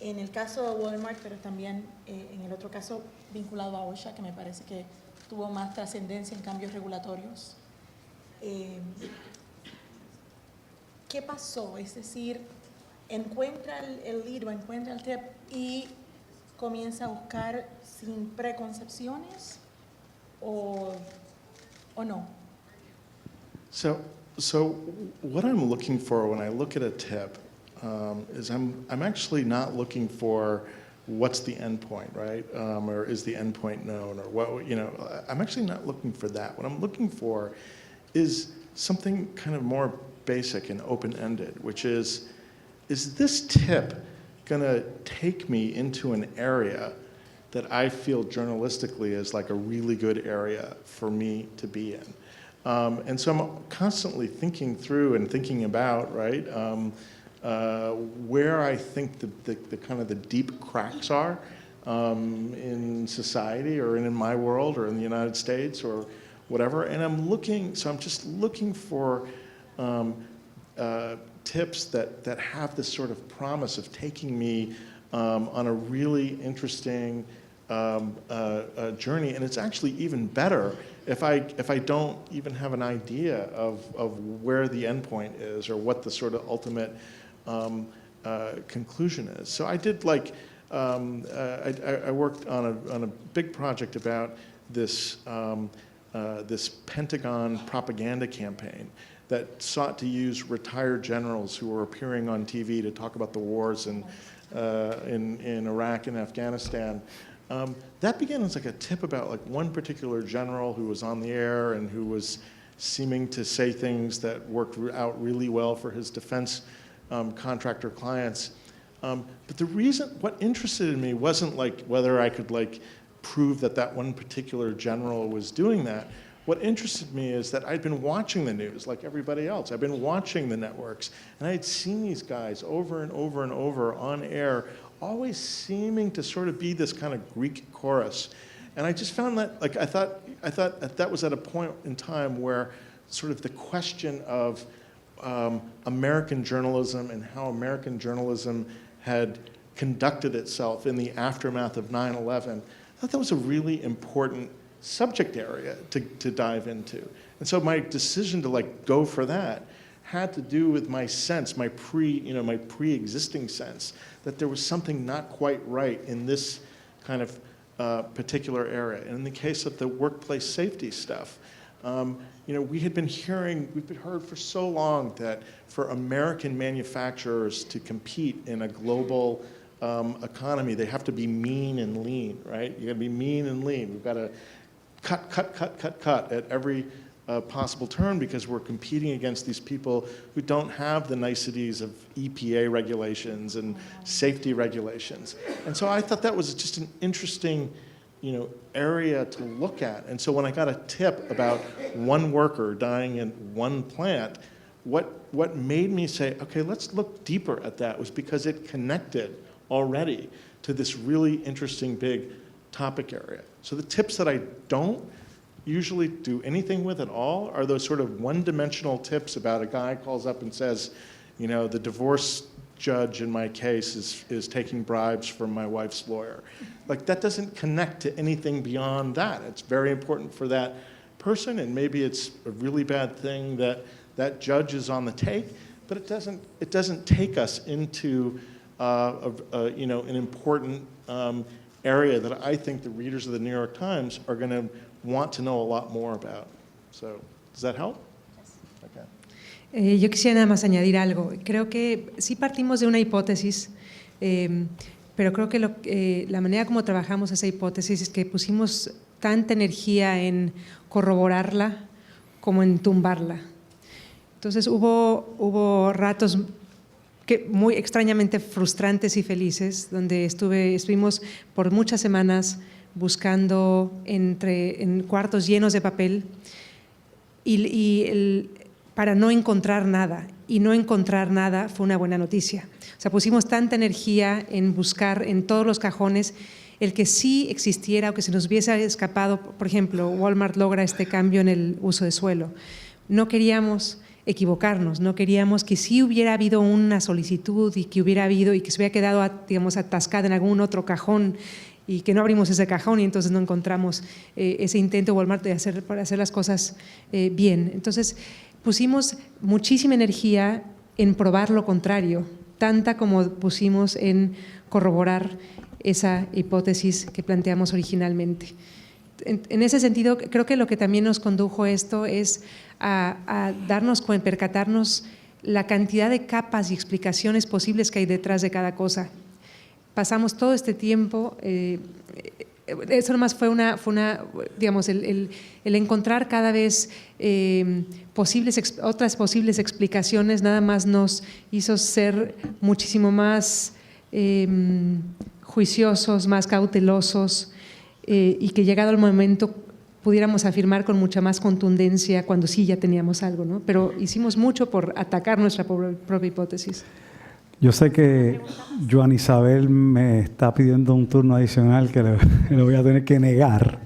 En el caso de Walmart, pero también en el otro caso vinculado a OSHA, que me parece que tuvo más trascendencia en cambios regulatorios. ¿Qué pasó? Es decir, encuentra el lead o encuentra el tip y comienza a buscar sin preconcepciones o no. So what I'm looking for when I look at a tip is I'm actually not looking for what's the endpoint, right? Or is the endpoint known, or what, you know, I'm actually not looking for that. What I'm looking for is something kind of more basic and open-ended, which is this tip gonna take me into an area that I feel journalistically is like a really good area for me to be in? And so I'm constantly thinking through and thinking about, right, where I think the kind of the deep cracks are in society or in my world or in the United States or whatever. And I'm just looking for tips that have this sort of promise of taking me on a really interesting journey. And it's actually even better if I don't even have an idea of where the endpoint is or what the sort of ultimate conclusion is. So I did I worked on a big project about this this Pentagon propaganda campaign that sought to use retired generals who were appearing on TV to talk about the wars in Iraq and Afghanistan. That began as like a tip about like one particular general who was on the air and who was seeming to say things that worked out really well for his defense contractor clients. But what interested in me wasn't like whether I could like prove that one particular general was doing that. What interested me is that I'd been watching the news like everybody else. I'd been watching the networks, and I had seen these guys over and over and over on air, always seeming to sort of be this kind of Greek chorus. And I just found that, like, I thought that was at a point in time where sort of the question of American journalism and how American journalism had conducted itself in the aftermath of 9/11, I thought that was a really important subject area to dive into. And so my decision to like go for that had to do with my sense, my pre-existing sense that there was something not quite right in this kind of particular area. And in the case of the workplace safety stuff, we've heard for so long that for American manufacturers to compete in a global economy, they have to be mean and lean, right? You got to be mean and lean. We've got to cut at every possible turn because we're competing against these people who don't have the niceties of EPA regulations and safety regulations. And so I thought that was just an interesting, area to look at. And so when I got a tip about one worker dying in one plant, what made me say, okay, let's look deeper at that was because it connected already to this really interesting big topic area. So the tips that I don't usually do anything with at all are those sort of one-dimensional tips about a guy calls up and says, you know, the divorce judge in my case is taking bribes from my wife's lawyer. Like, that doesn't connect to anything beyond that. It's very important for that person, and maybe it's a really bad thing that that judge is on the take, but it doesn't take us into you know, an important area that I think the readers of the New York Times are going to want to know a lot more about. So, does that help? Okay. Yo quisiera nada más añadir algo. Creo que sí partimos de una hipótesis, pero creo que la manera como trabajamos esa hipótesis es que pusimos tanta energía en corroborarla como en tumbarla. Entonces hubo ratos muy extrañamente frustrantes y felices, donde estuvimos por muchas semanas buscando en cuartos llenos de papel para no encontrar nada, y no encontrar nada fue una buena noticia. O sea, pusimos tanta energía en buscar en todos los cajones el que sí existiera o que se nos hubiese escapado. Por ejemplo, Walmart logra este cambio en el uso de suelo. No queríamos equivocarnos, no queríamos que sí hubiera habido una solicitud y que se hubiera quedado, digamos, atascada en algún otro cajón y que no abrimos ese cajón y entonces no encontramos ese intento Walmart para hacer las cosas bien. Entonces pusimos muchísima energía en probar lo contrario, tanta como pusimos en corroborar esa hipótesis que planteamos originalmente. En ese sentido, creo que lo que también nos condujo esto es a percatarnos la cantidad de capas y explicaciones posibles que hay detrás de cada cosa. Pasamos todo este tiempo, eso nomás fue digamos, el encontrar cada vez otras posibles explicaciones, nada más nos hizo ser muchísimo más juiciosos, más cautelosos, y que llegado el momento pudiéramos afirmar con mucha más contundencia cuando sí ya teníamos algo, ¿no? Pero hicimos mucho por atacar nuestra propia hipótesis. Yo sé que Joan Isabel me está pidiendo un turno adicional que le voy a tener que negar.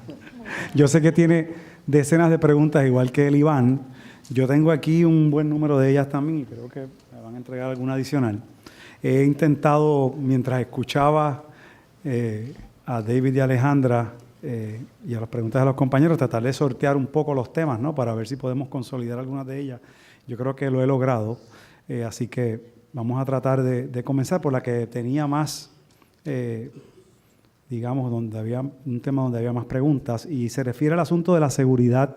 Yo sé que tiene decenas de preguntas, igual que el Iván. Yo tengo aquí un buen número de ellas también y creo que me van a entregar alguna adicional. He intentado, mientras escuchaba a David y a Alejandra y a las preguntas de los compañeros, tratar de sortear un poco los temas, ¿no? Para ver si podemos consolidar algunas de ellas. Yo creo que lo he logrado, así que vamos a tratar de comenzar por la que tenía más, digamos, donde había un tema donde había más preguntas, y se refiere al asunto de la seguridad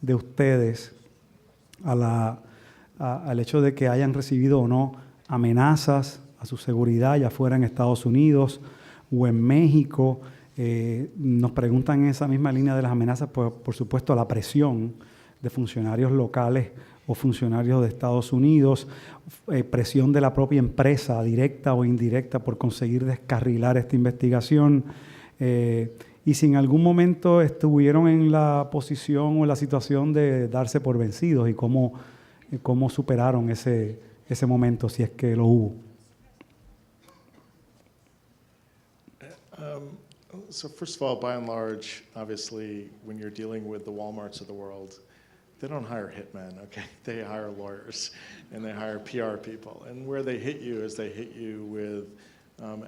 de ustedes, al hecho de que hayan recibido o no amenazas a su seguridad, ya fuera en Estados Unidos o en México. Nos preguntan en esa misma línea de las amenazas, por supuesto, la presión de funcionarios locales o funcionarios de Estados Unidos, presión de la propia empresa, directa o indirecta, por conseguir descarrilar esta investigación. Y si en algún momento estuvieron en la posición o en la situación de darse por vencidos y cómo superaron ese momento, si es que lo hubo. So first of all, by and large, obviously, when you're dealing with the Walmarts of the world, they don't hire hitmen, okay? They hire lawyers and they hire PR people. And where they hit you is they hit you with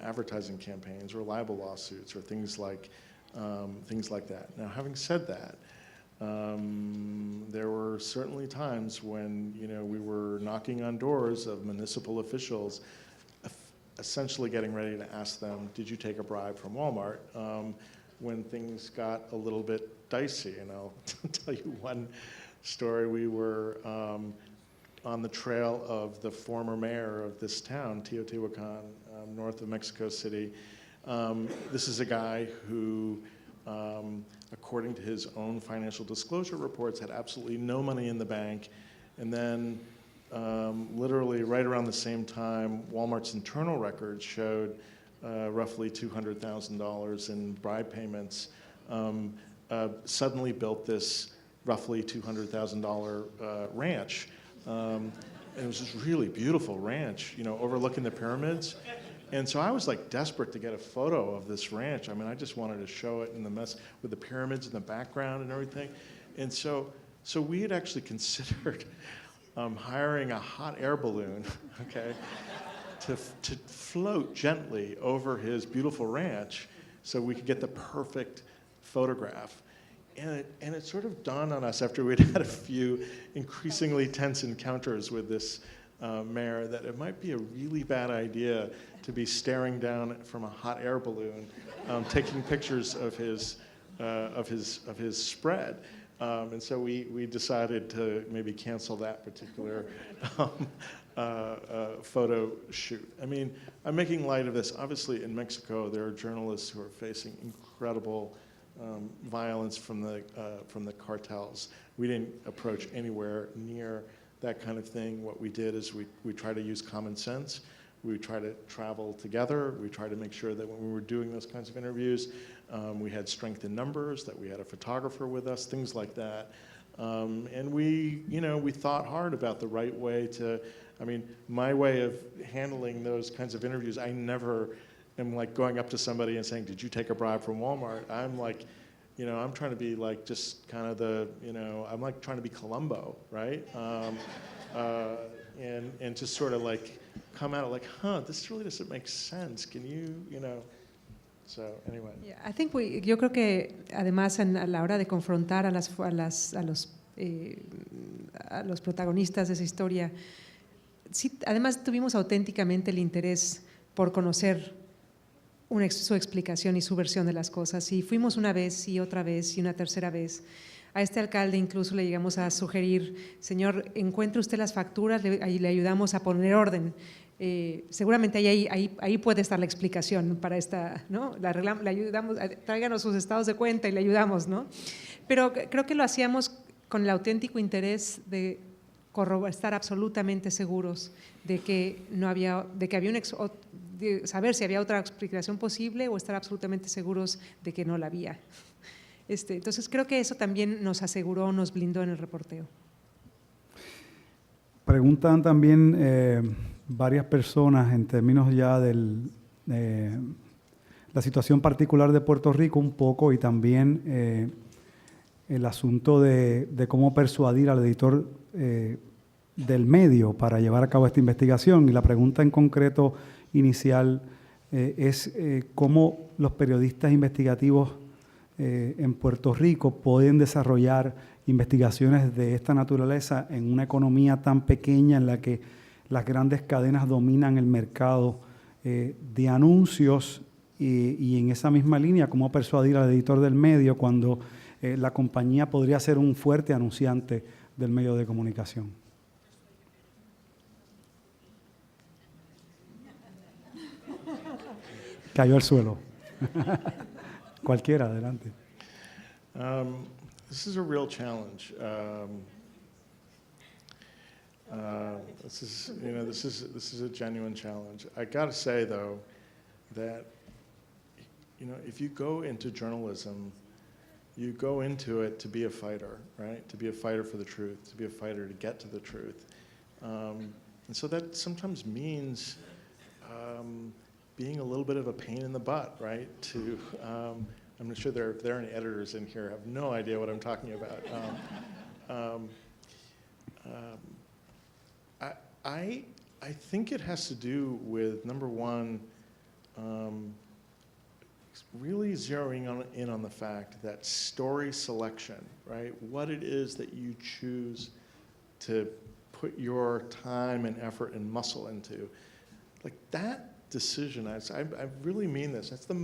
advertising campaigns or libel lawsuits or things like that. Now, having said that, there were certainly times when, you know, we were knocking on doors of municipal officials, essentially getting ready to ask them, did you take a bribe from Walmart? When things got a little bit dicey. And I'll tell you one story. We were on the trail of the former mayor of this town, Teotihuacan, north of Mexico City. This is a guy who, according to his own financial disclosure reports, had absolutely no money in the bank. And then literally right around the same time, Walmart's internal records showed roughly $200,000 in bribe payments, suddenly built this roughly $200,000 ranch. And it was this really beautiful ranch, you know, overlooking the pyramids. And so I was like desperate to get a photo of this ranch. I mean, I just wanted to show it in the mess with the pyramids in the background and everything. And so we had actually considered hiring a hot air balloon, okay, to float gently over his beautiful ranch so we could get the perfect photograph. And it sort of dawned on us after we'd had a few increasingly tense encounters with this mayor that it might be a really bad idea to be staring down from a hot air balloon, taking pictures of his spread. And so we decided to maybe cancel that particular photo shoot. I mean, I'm making light of this. Obviously, in Mexico, there are journalists who are facing incredible violence from the cartels. We didn't approach anywhere near that kind of thing. What we did is we try to use common sense. We try to travel together. We try to make sure that when we were doing those kinds of interviews, we had strength in numbers, that we had a photographer with us, things like that. And we thought hard about the right way to, I mean, my way of handling those kinds of interviews, I never am like going up to somebody and saying, did you take a bribe from Walmart? I'm like, I'm trying to be like just kind of I'm like trying to be Columbo, right? And just sort of like come at it like, this really doesn't make sense. Can you, So, anyway. Yeah, yo creo que además a la hora de confrontar a los protagonistas de esa historia, sí, además tuvimos auténticamente el interés por conocer su explicación y su versión de las cosas. Y fuimos una vez y otra vez y una tercera vez. A este alcalde incluso le llegamos a sugerir, señor, encuentre usted las facturas y le ayudamos a poner orden. Seguramente ahí puede estar la explicación para esta, ¿no? Le ayudamos, tráiganos sus estados de cuenta y le ayudamos, ¿no? Pero creo que lo hacíamos con el auténtico interés de estar absolutamente seguros de que de saber si había otra explicación posible o estar absolutamente seguros de que no la había. Entonces creo que eso también nos aseguró, nos blindó en el reporteo. Preguntan también varias personas en términos ya de la situación particular de Puerto Rico un poco y también el asunto de cómo persuadir al editor del medio para llevar a cabo esta investigación. Y la pregunta en concreto inicial es cómo los periodistas investigativos en Puerto Rico pueden desarrollar investigaciones de esta naturaleza en una economía tan pequeña en la que las grandes cadenas dominan el mercado de anuncios y en esa misma línea, cómo persuadir al editor del medio cuando la compañía podría ser un fuerte anunciante del medio de comunicación. Cayó al suelo. Cualquiera, adelante. This is a real challenge. This is a genuine challenge. I got to say though that if you go into journalism, you go into it to be a fighter, right? To be a fighter for the truth, to be a fighter to get to the truth, and so that sometimes means being a little bit of a pain in the butt, right? I'm not sure if there are any editors in here. I have no idea what I'm talking about. I think it has to do with, number one, really zeroing in on the fact that story selection, right? What it is that you choose to put your time and effort and muscle into. Like that decision, I really mean this, that's the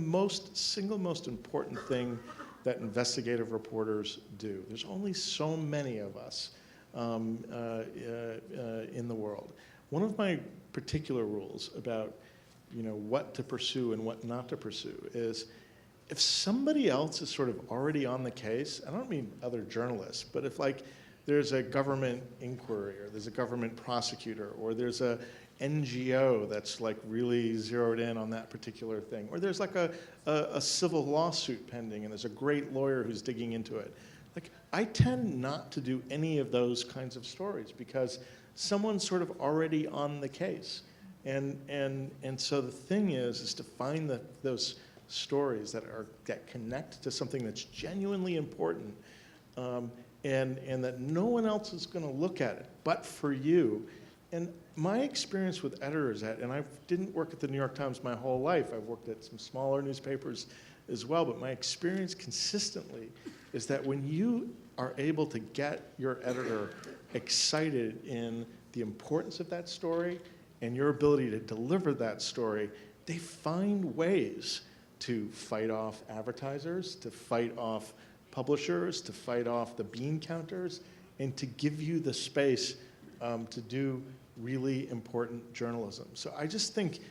single most important thing that investigative reporters do. There's only so many of us in the world. One of my particular rules about what to pursue and what not to pursue is if somebody else is sort of already on the case, I don't mean other journalists, but if like there's a government inquiry or there's a government prosecutor or there's a NGO that's like really zeroed in on that particular thing, or there's like a civil lawsuit pending and there's a great lawyer who's digging into it. Like I tend not to do any of those kinds of stories because someone's sort of already on the case. And so the thing is to find those stories that connect to something that's genuinely important, and that no one else is going to look at it but for you. And my experience with editors, and I didn't work at the New York Times my whole life. I've worked at some smaller newspapers as well, but my experience consistently is that when you are able to get your editor excited in the importance of that story and your ability to deliver that story, they find ways to fight off advertisers, to fight off publishers, to fight off the bean counters, and to give you the space to do really important journalism. So I just think,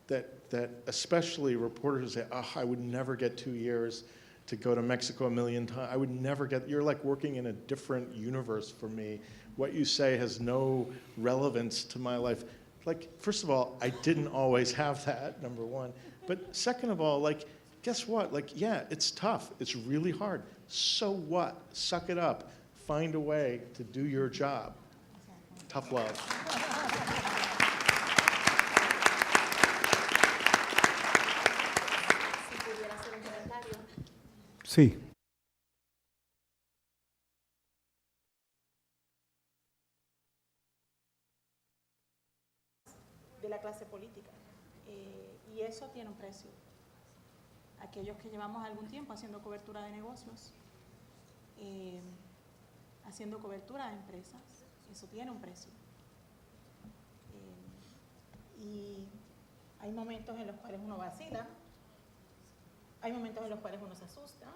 that especially reporters say, oh, I would never get 2 years to go to Mexico a million times. I would never get, you're like working in a different universe for me. What you say has no relevance to my life. Like, first of all, I didn't always have that, number one. But second of all, like, guess what? Like, yeah, it's tough. It's really hard. So what? Suck it up. Find a way to do your job. Tough love. Si pudiera hacer un comentario. Sí. De la clase política. Y eso tiene un precio. Aquellos que llevamos algún tiempo haciendo cobertura de negocios, haciendo cobertura de empresas, eso tiene un precio. Y hay momentos en los cuales uno vacila, hay momentos en los cuales uno se asusta,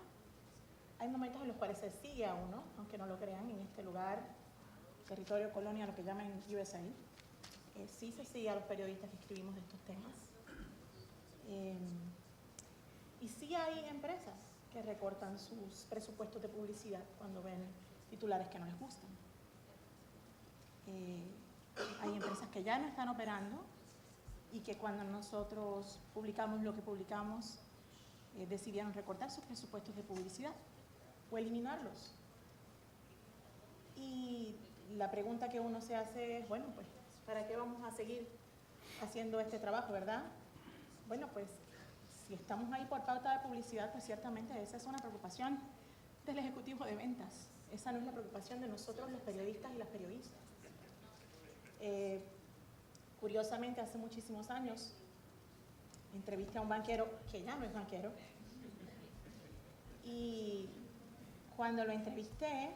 hay momentos en los cuales se sigue a uno, aunque no lo crean, en este lugar, territorio colonia, lo que llaman USA. Sí se sigue a los periodistas que escribimos de estos temas. Y sí hay empresas que recortan sus presupuestos de publicidad cuando ven titulares que no les gustan. Hay empresas que ya no están operando y que cuando nosotros publicamos lo que publicamos, decidieron recortar sus presupuestos de publicidad o eliminarlos. Y la pregunta que uno se hace es, bueno, pues, ¿para qué vamos a seguir haciendo este trabajo, verdad? Bueno, pues, si estamos ahí por pauta de publicidad, pues ciertamente esa es una preocupación del ejecutivo de ventas. Esa no es la preocupación de nosotros, los periodistas y las periodistas. Curiosamente, hace muchísimos años, entrevisté a un banquero, que ya no es banquero, y cuando lo entrevisté,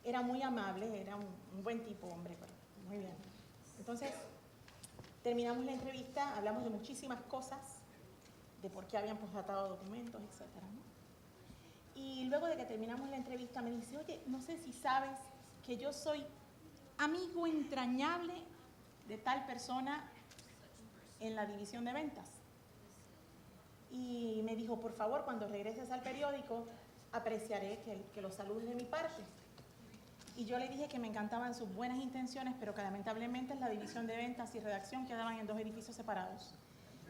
era muy amable, era un buen tipo, hombre, pero muy bien. Entonces, terminamos la entrevista, hablamos de muchísimas cosas, de por qué habían postdatado documentos, etc., ¿no? Y luego de que terminamos la entrevista me dice, oye, no sé si sabes que yo soy amigo entrañable de tal persona en la división de ventas. Y me dijo, por favor, cuando regreses al periódico, apreciaré que lo saludes de mi parte. Y yo le dije que me encantaban sus buenas intenciones, pero que lamentablemente la división de ventas y redacción quedaban en 2 edificios separados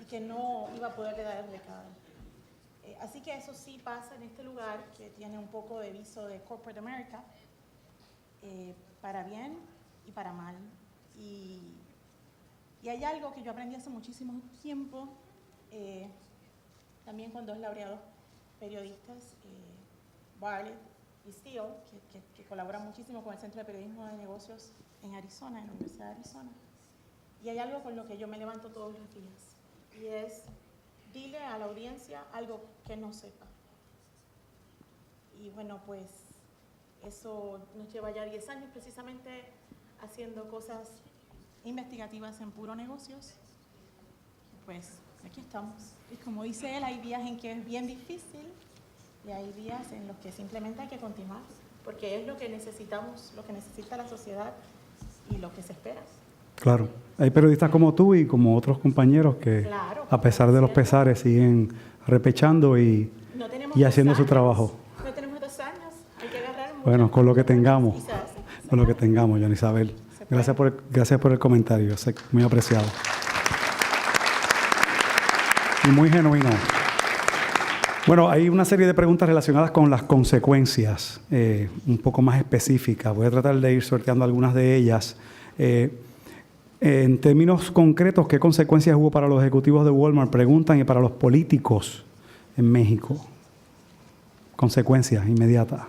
y que no iba a poderle dar el recado. Así que eso sí pasa en este lugar, que tiene un poco de viso de Corporate America, para bien y para mal. Y hay algo que yo aprendí hace muchísimo tiempo, también con 2 laureados periodistas, Bartlett y Steele, que colaboran muchísimo con el Centro de Periodismo de Negocios en Arizona, en la Universidad de Arizona. Y hay algo con lo que yo me levanto todos los días, y es, dile a la audiencia algo que no sepa. Y bueno, pues eso nos lleva ya 10 años precisamente haciendo cosas investigativas en puro negocios. Pues aquí estamos. Y como dice él, hay días en que es bien difícil y hay días en los que simplemente hay que continuar, porque es lo que necesitamos, lo que necesita la sociedad y lo que se espera. Claro, hay periodistas como tú y como otros compañeros que, claro, a pesar de los pesares, siguen repechando y haciendo su trabajo. No tenemos 2 años, hay que agarrar mucho. Bueno, con lo que tengamos, Joana Isabel. Gracias por el comentario, muy apreciado. Y muy genuino. Bueno, hay una serie de preguntas relacionadas con las consecuencias, un poco más específicas. Voy a tratar de ir sorteando algunas de ellas. En términos concretos, ¿qué consecuencias hubo para los ejecutivos de Walmart? Preguntan, y para los políticos en México. Consecuencias inmediatas.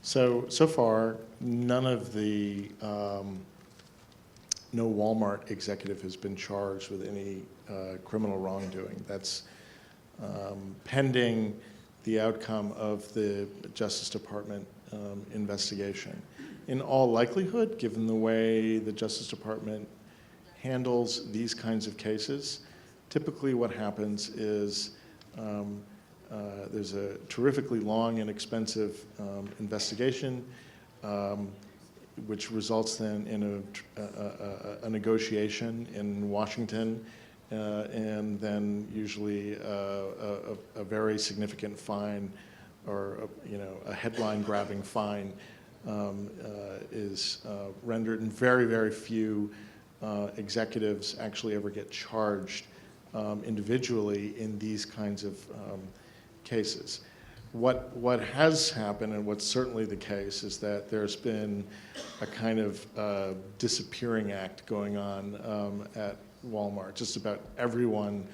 So far, none of the, no Walmart executive has been charged with any criminal wrongdoing. That's pending the outcome of the Justice Department investigation. In all likelihood, given the way the Justice Department handles these kinds of cases, typically what happens is there's a terrifically long and expensive investigation, which results then in a negotiation in Washington, and then usually a very significant fine, or a headline-grabbing fine is rendered, and very, very few executives actually ever get charged individually in these kinds of cases. What has happened, and what's certainly the case, is that there's been a kind of disappearing act going on at Walmart. Just about everyone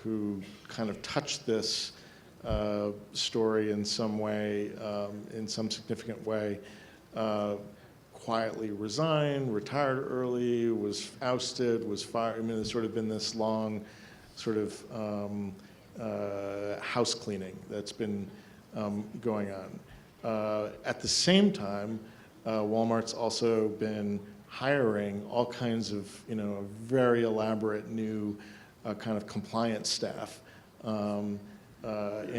who kind of touched this story in some way, in some significant way, quietly resigned, retired early, was ousted, was fired. I mean, there's sort of been this long sort of house cleaning that's been going on. At the same time, Walmart's also been hiring all kinds of, very elaborate new kind of compliance staff. And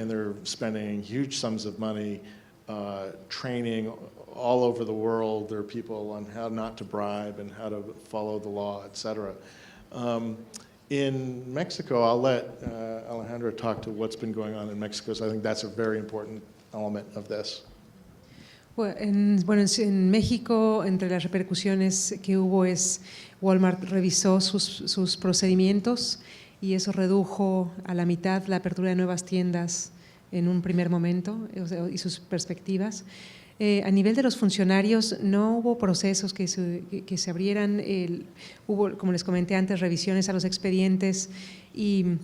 they're spending huge sums of money training all over the world their people on how not to bribe and how to follow the law, et cetera. In Mexico, I'll let Alejandra talk to what's been going on in Mexico, so I think that's a very important element of this. En México, entre las repercusiones que hubo es Walmart revisó sus procedimientos y eso redujo a la mitad la apertura de nuevas tiendas en un primer momento y sus perspectivas. A nivel de los funcionarios, no hubo procesos que se abrieran, hubo, como les comenté antes, revisiones a los expedientes y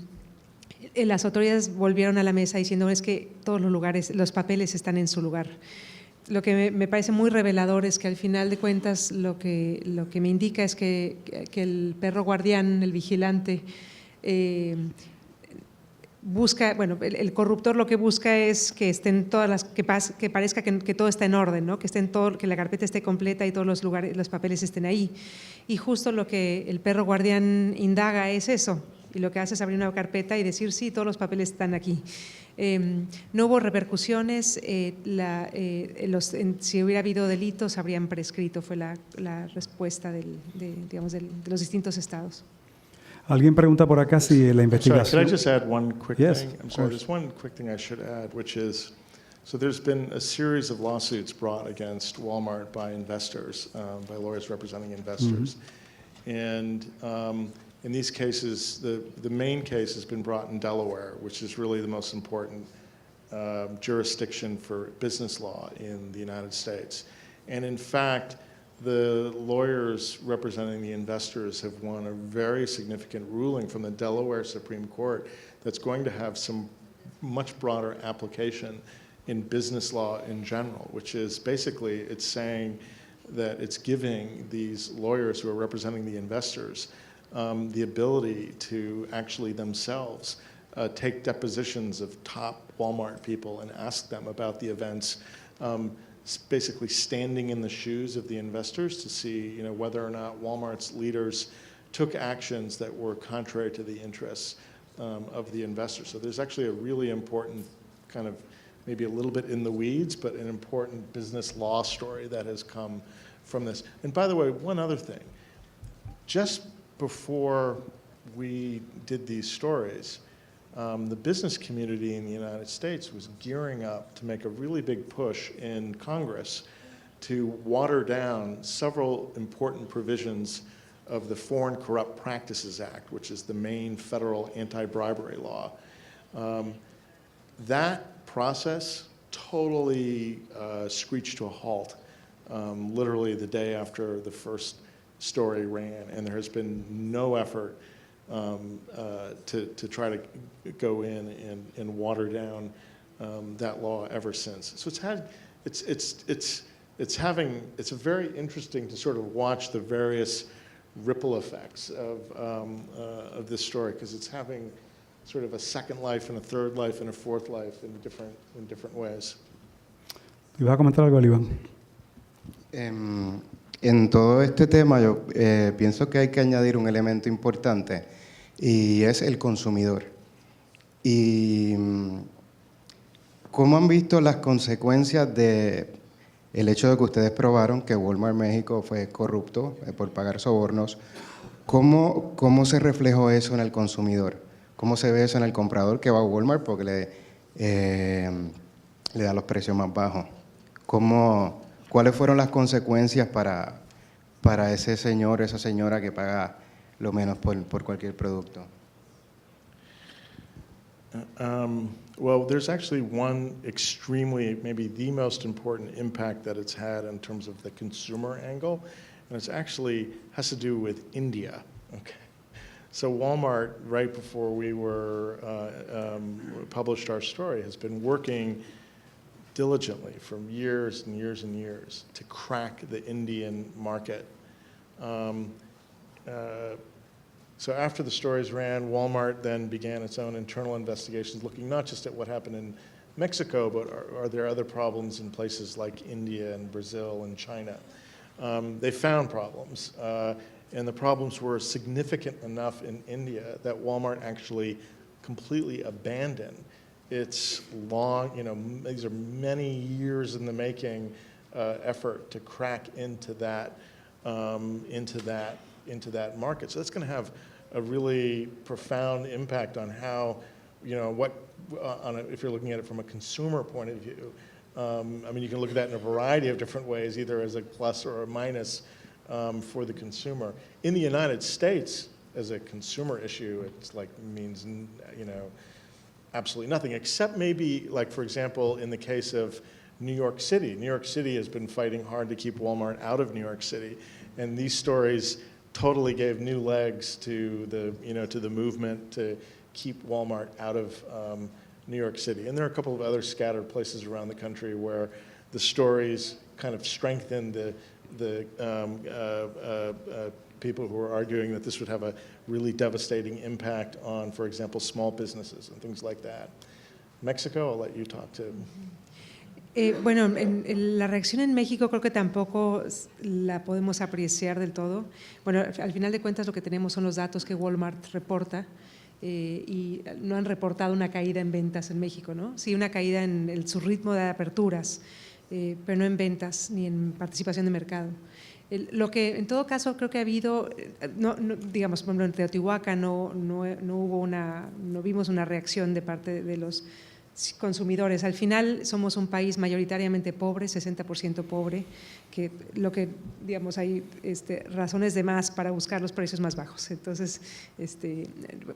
las autoridades volvieron a la mesa diciendo es que todos los lugares, los papeles están en su lugar. Lo que me parece muy revelador es que al final de cuentas lo que me indica es que el perro guardián, el vigilante, busca, el corruptor lo que busca es que estén todas las, que parezca que todo está en orden, ¿no? Que la carpeta esté completa y todos los lugares, los papeles estén ahí. Y justo lo que el perro guardián indaga es eso, y lo que hace es abrir una carpeta y decir sí, todos los papeles están aquí. No hubo repercusiones, si hubiera habido delitos habrían prescrito, fue la respuesta de los distintos estados. Alguien pregunta por acá si la investigación… Sorry, can I just add one quick Yes, thing? I'm of sorry, course. there's one quick thing I should add, which is, so there's been a series of lawsuits brought against Walmart by investors, by lawyers representing investors. And in these cases, the main case has been brought in Delaware, which is really the most important jurisdiction for business law in the United States. And in fact, the lawyers representing the investors have won a very significant ruling from the Delaware Supreme Court that's going to have some much broader application in business law in general, which is basically it's saying that it's giving these lawyers who are representing the investors the ability to actually themselves take depositions of top Walmart people and ask them about the events, basically standing in the shoes of the investors to see, whether or not Walmart's leaders took actions that were contrary to the interests of the investors. So there's actually a really important kind of maybe a little bit in the weeds, but an important business law story that has come from this. And by the way, one other thing, just before we did these stories, the business community in the United States was gearing up to make a really big push in Congress to water down several important provisions of the Foreign Corrupt Practices Act, which is the main federal anti-bribery law. That process totally screeched to a halt, literally the day after the first story ran, and there has been no effort to try to go in and water down that law ever since. So it's very interesting to sort of watch the various ripple effects of this story, because it's having sort of a second life and a third life and a fourth life in different ways. ¿Y vas a comentar algo, Iván? En todo este tema yo pienso que hay que añadir un elemento importante, y es el consumidor. Y ¿cómo han visto las consecuencias de el hecho de que ustedes probaron que Walmart México fue corrupto por pagar sobornos? ¿Cómo se reflejó eso en el consumidor? ¿Cómo se ve eso en el comprador que va a Walmart porque le da los precios más bajos? ¿Cuáles fueron las consecuencias para ese señor, esa señora que paga lo menos por cualquier producto? Well, there's actually one extremely, maybe the most important impact that it's had in terms of the consumer angle, and it's actually has to do with India. Okay, so Walmart, right before we published our story, has been working diligently for years and years and years to crack the Indian market. So after the stories ran, Walmart then began its own internal investigations, looking not just at what happened in Mexico, but are there other problems in places like India and Brazil and China? They found problems, and the problems were significant enough in India that Walmart actually completely abandoned its long, these are many years in the making effort to crack into that market. So that's going to have a really profound impact on how, if you're looking at it from a consumer point of view. You can look at that in a variety of different ways, either as a plus or a minus for the consumer. In the United States, as a consumer issue, it's means, absolutely nothing, except maybe, for example, in the case of New York City. New York City has been fighting hard to keep Walmart out of New York City, and these stories totally gave new legs to the movement to keep Walmart out of New York City. And there are a couple of other scattered places around the country where the stories kind of strengthened the people who are arguing that this would have a really devastating impact on, for example, small businesses and things like that. Mexico, I'll let you talk to. La reacción en México creo que tampoco la podemos apreciar del todo. Bueno, al final de cuentas lo que tenemos son los datos que Walmart reporta y no han reportado una caída en ventas en México, ¿no? Sí, una caída en su ritmo de aperturas, pero no en ventas ni en participación de mercado. Lo que en todo caso creo que ha habido, digamos, por ejemplo, en Teotihuacán no vimos una reacción de parte de los consumidores. Al final somos un país mayoritariamente pobre, 60% pobre, que digamos hay razones de más para buscar los precios más bajos. Entonces,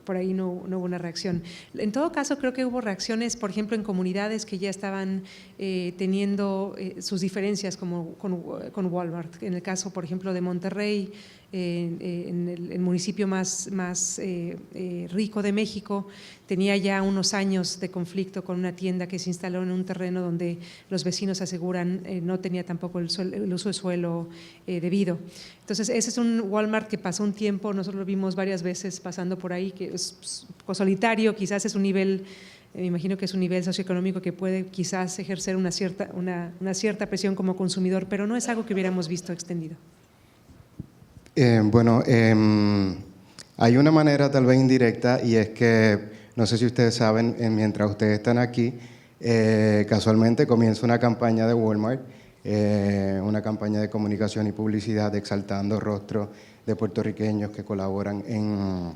por ahí no hubo una reacción. En todo caso, creo que hubo reacciones, por ejemplo, en comunidades que ya estaban teniendo sus diferencias como con Walmart. En el caso, por ejemplo, de Monterrey, en el municipio más rico de México, tenía ya unos años de conflicto con una tienda que se instaló en un terreno donde los vecinos aseguran no tenía tampoco el uso de suelo debido. Entonces, ese es un Walmart que pasó un tiempo, nosotros lo vimos varias veces pasando por ahí, que es solitario, quizás es un nivel, me imagino que es un nivel socioeconómico que puede quizás ejercer una cierta presión como consumidor, pero no es algo que hubiéramos visto extendido. Hay una manera tal vez indirecta, y es que, no sé si ustedes saben, mientras ustedes están aquí, casualmente comienza una campaña de Walmart, una campaña de comunicación y publicidad exaltando rostros de puertorriqueños que colaboran en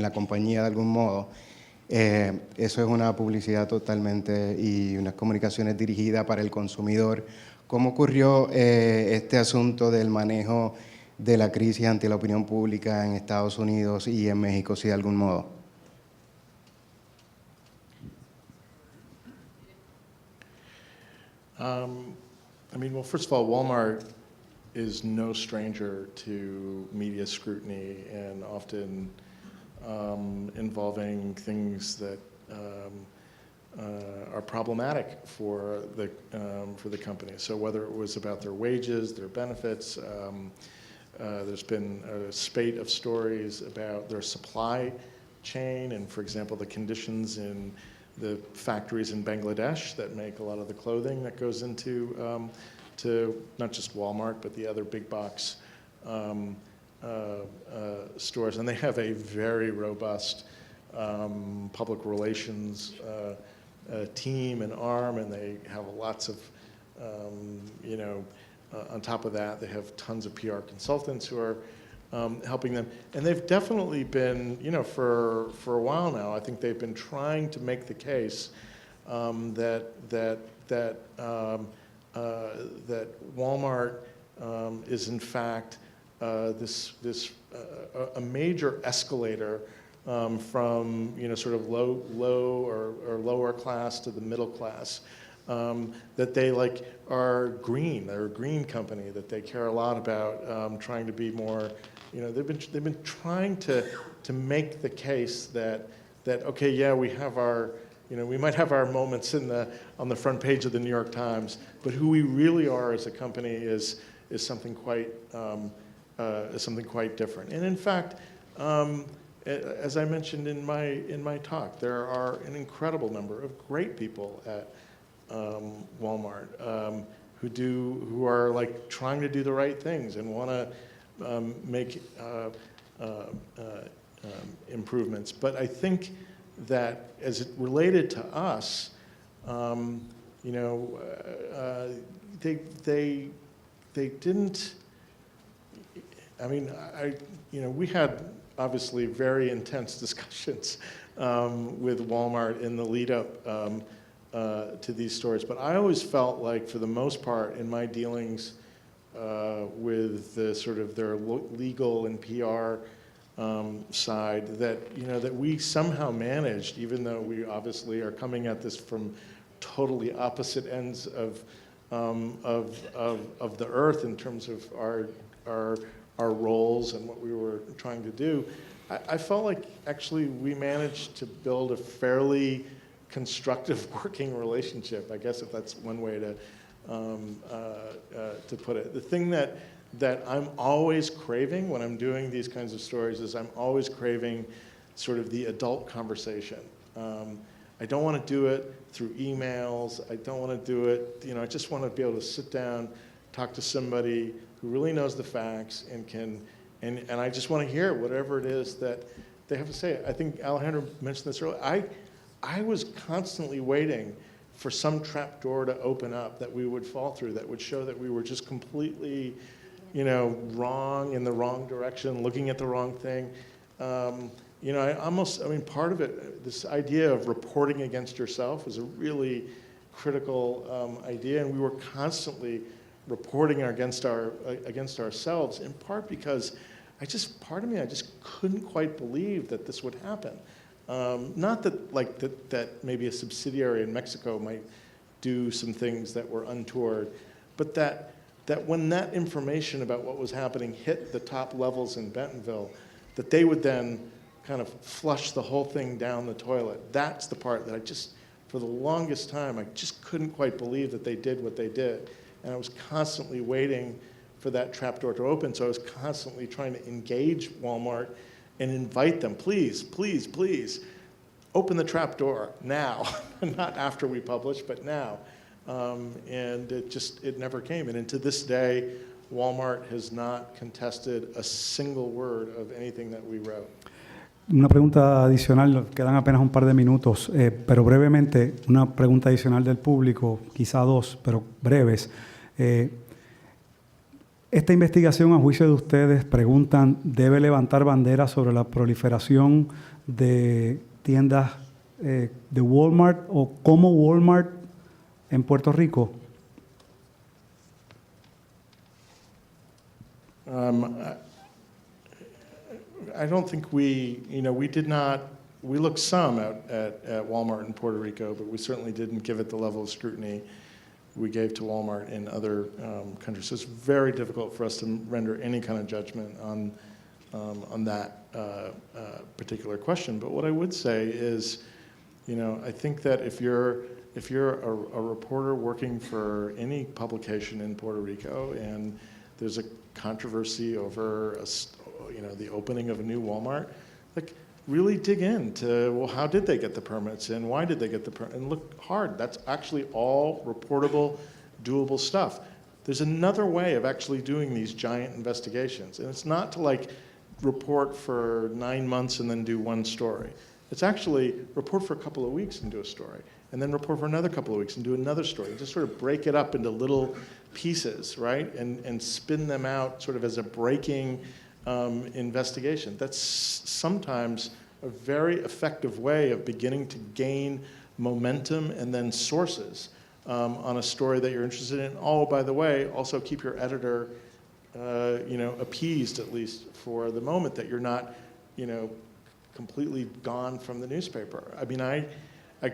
la compañía de algún modo. Eso es una publicidad totalmente y unas comunicaciones dirigidas para el consumidor. ¿Cómo ocurrió este asunto del manejo de la crisis ante la opinión pública en Estados Unidos y en México, si de algún modo? I mean, well, first of all, Walmart is no stranger to media scrutiny and often involving things that are problematic for the company. So whether it was about their wages, their benefits, there's been a spate of stories about their supply chain and, for example, the conditions in the factories in Bangladesh that make a lot of the clothing that goes into to not just Walmart, but the other big box stores. And they have a very robust public relations team and arm, and they have lots of, on top of that, they have tons of PR consultants who are helping them. And they've definitely been, for a while now, I think they've been trying to make the case that Walmart is in fact a major escalator from sort of low or lower class to the middle class. That they are green. They're a green company. That they care a lot about trying to be more. They've been trying to make the case that okay, yeah, we have our. We might have our moments on the front page of the New York Times, but who we really are as a company is something quite different. And in fact, as I mentioned in my talk, there are an incredible number of great people at Walmart who are trying to do the right things and want to make improvements. But I think that as it related to us, they didn't. I mean, we had obviously very intense discussions with Walmart in the lead up to these stories, but I always felt like, for the most part, in my dealings with the sort of their legal and PR side, that that we somehow managed, even though we obviously are coming at this from totally opposite ends of the earth in terms of our roles and what we were trying to do. I felt like actually we managed to build a fairly constructive working relationship, I guess, if that's one way to put it. The thing that I'm always craving when I'm doing these kinds of stories is I'm always craving sort of the adult conversation. I don't want to do it through emails. I don't want to do it, I just want to be able to sit down, talk to somebody who really knows the facts and I just want to hear whatever it is that they have to say. I think Alejandro mentioned this earlier. I was constantly waiting for some trap door to open up that we would fall through, that would show that we were just completely, wrong, in the wrong direction, looking at the wrong thing. Part of it, this idea of reporting against yourself was a really critical idea, and we were constantly reporting against ourselves, in part because I just couldn't quite believe that this would happen. Not that that maybe a subsidiary in Mexico might do some things that were untoward, but that when that information about what was happening hit the top levels in Bentonville, that they would then kind of flush the whole thing down the toilet. That's the part that I just, for the longest time, I just couldn't quite believe that they did what they did. And I was constantly waiting for that trapdoor to open, so I was constantly trying to engage Walmart and invite them, please, please, please, open the trapdoor now, not after we publish, but now. And it never came. And to this day, Walmart has not contested a single word of anything that we wrote. Una pregunta adicional, quedan apenas un par de minutos, pero brevemente, una pregunta adicional del público, quizá dos, pero breves. Esta investigación, a juicio de ustedes, preguntan, ¿debe levantar bandera sobre la proliferación de tiendas de Walmart o como Walmart en Puerto Rico? I don't think we looked some at Walmart in Puerto Rico, but we certainly didn't give it the level of scrutiny we gave to Walmart in other countries. So it's very difficult for us to render any kind of judgment on that particular question. But what I would say is, you know, I think that if you're a reporter working for any publication in Puerto Rico and there's a controversy over the opening of a new Walmart, like really dig into, well, how did they get the permits and why did they get the permits? And look hard. That's actually all reportable, doable stuff. There's another way of actually doing these giant investigations, and it's not to like report for 9 months and then do one story. It's actually report for a couple of weeks and do a story, and then report for another couple of weeks and do another story. Just sort of break it up into little pieces, right? And spin them out sort of as a breaking investigation. That's sometimes a very effective way of beginning to gain momentum and then sources on a story that you're interested in. Oh, by the way, also keep your editor appeased, at least for the moment, that you're not, completely gone from the newspaper. I mean, I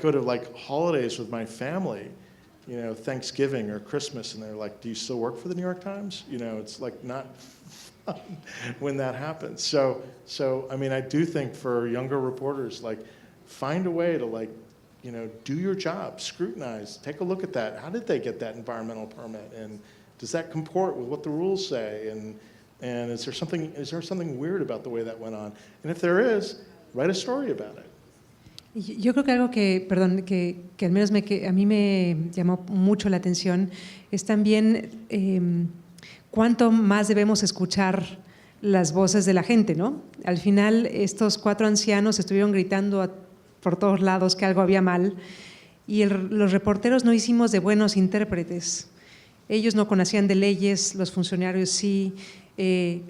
go to like holidays with my family, Thanksgiving or Christmas, and they're like, do you still work for the New York Times? It's like not fun when that happens. So I mean, I do think for younger reporters, like, find a way to like, do your job, scrutinize, take a look at that. How did they get that environmental permit? And does that comport with what the rules say? And is there something weird about the way that went on? And if there is, write a story about it. Yo creo que algo que al menos a mí me llamó mucho la atención es también cuánto más debemos escuchar las voces de la gente, ¿no? Al final, estos 4 ancianos estuvieron gritando por todos lados que algo había mal y los reporteros no hicimos de buenos intérpretes. Ellos no conocían de leyes, los funcionarios sí.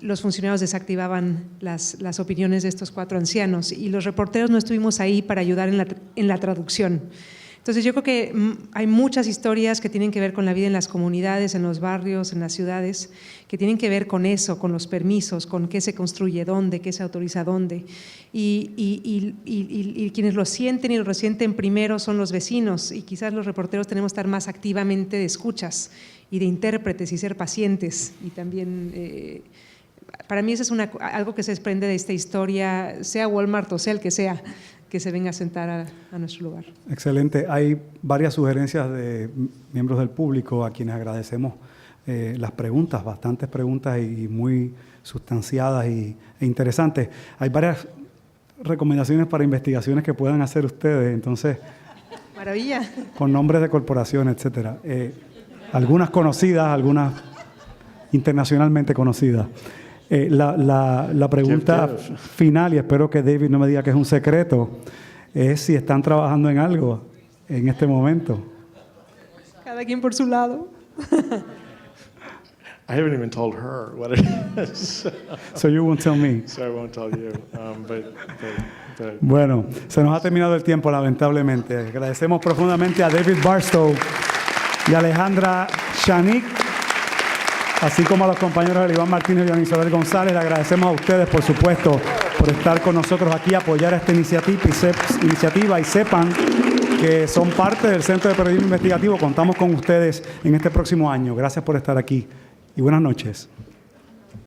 Los funcionarios desactivaban las opiniones de estos 4 ancianos y los reporteros no estuvimos ahí para ayudar en la traducción. Entonces yo creo que hay muchas historias que tienen que ver con la vida en las comunidades, en los barrios, en las ciudades, que tienen que ver con eso, con los permisos, con qué se construye dónde, qué se autoriza dónde. Y quienes lo sienten y lo resienten primero son los vecinos, y quizás los reporteros tenemos que estar más activamente de escuchas y de intérpretes y ser pacientes. Y también, para mí eso es algo que se desprende de esta historia, sea Walmart o sea el que sea, que se venga a sentar a nuestro lugar. Excelente. Hay varias sugerencias de miembros del público a quienes agradecemos las preguntas, bastantes preguntas y muy sustanciadas e interesantes. Hay varias recomendaciones para investigaciones que puedan hacer ustedes, entonces, Maravilla. con nombres de corporaciones, etcétera. Algunas conocidas, algunas internacionalmente conocidas. La pregunta final, y espero que David no me diga que es un secreto, es si están trabajando en algo en este momento. Cada quien por su lado. I haven't even told her what it is. So you won't tell me. So I won't tell you. But Bueno, se nos ha terminado el tiempo, lamentablemente. Agradecemos profundamente a David Barstow y Alejandra Shanik, así como a los compañeros de Iván Martínez y Isabel González. Le agradecemos a ustedes, por supuesto, por estar con nosotros aquí, apoyar esta iniciativa y sepan que son parte del Centro de Periodismo Investigativo. Contamos con ustedes en este próximo año. Gracias por estar aquí y buenas noches.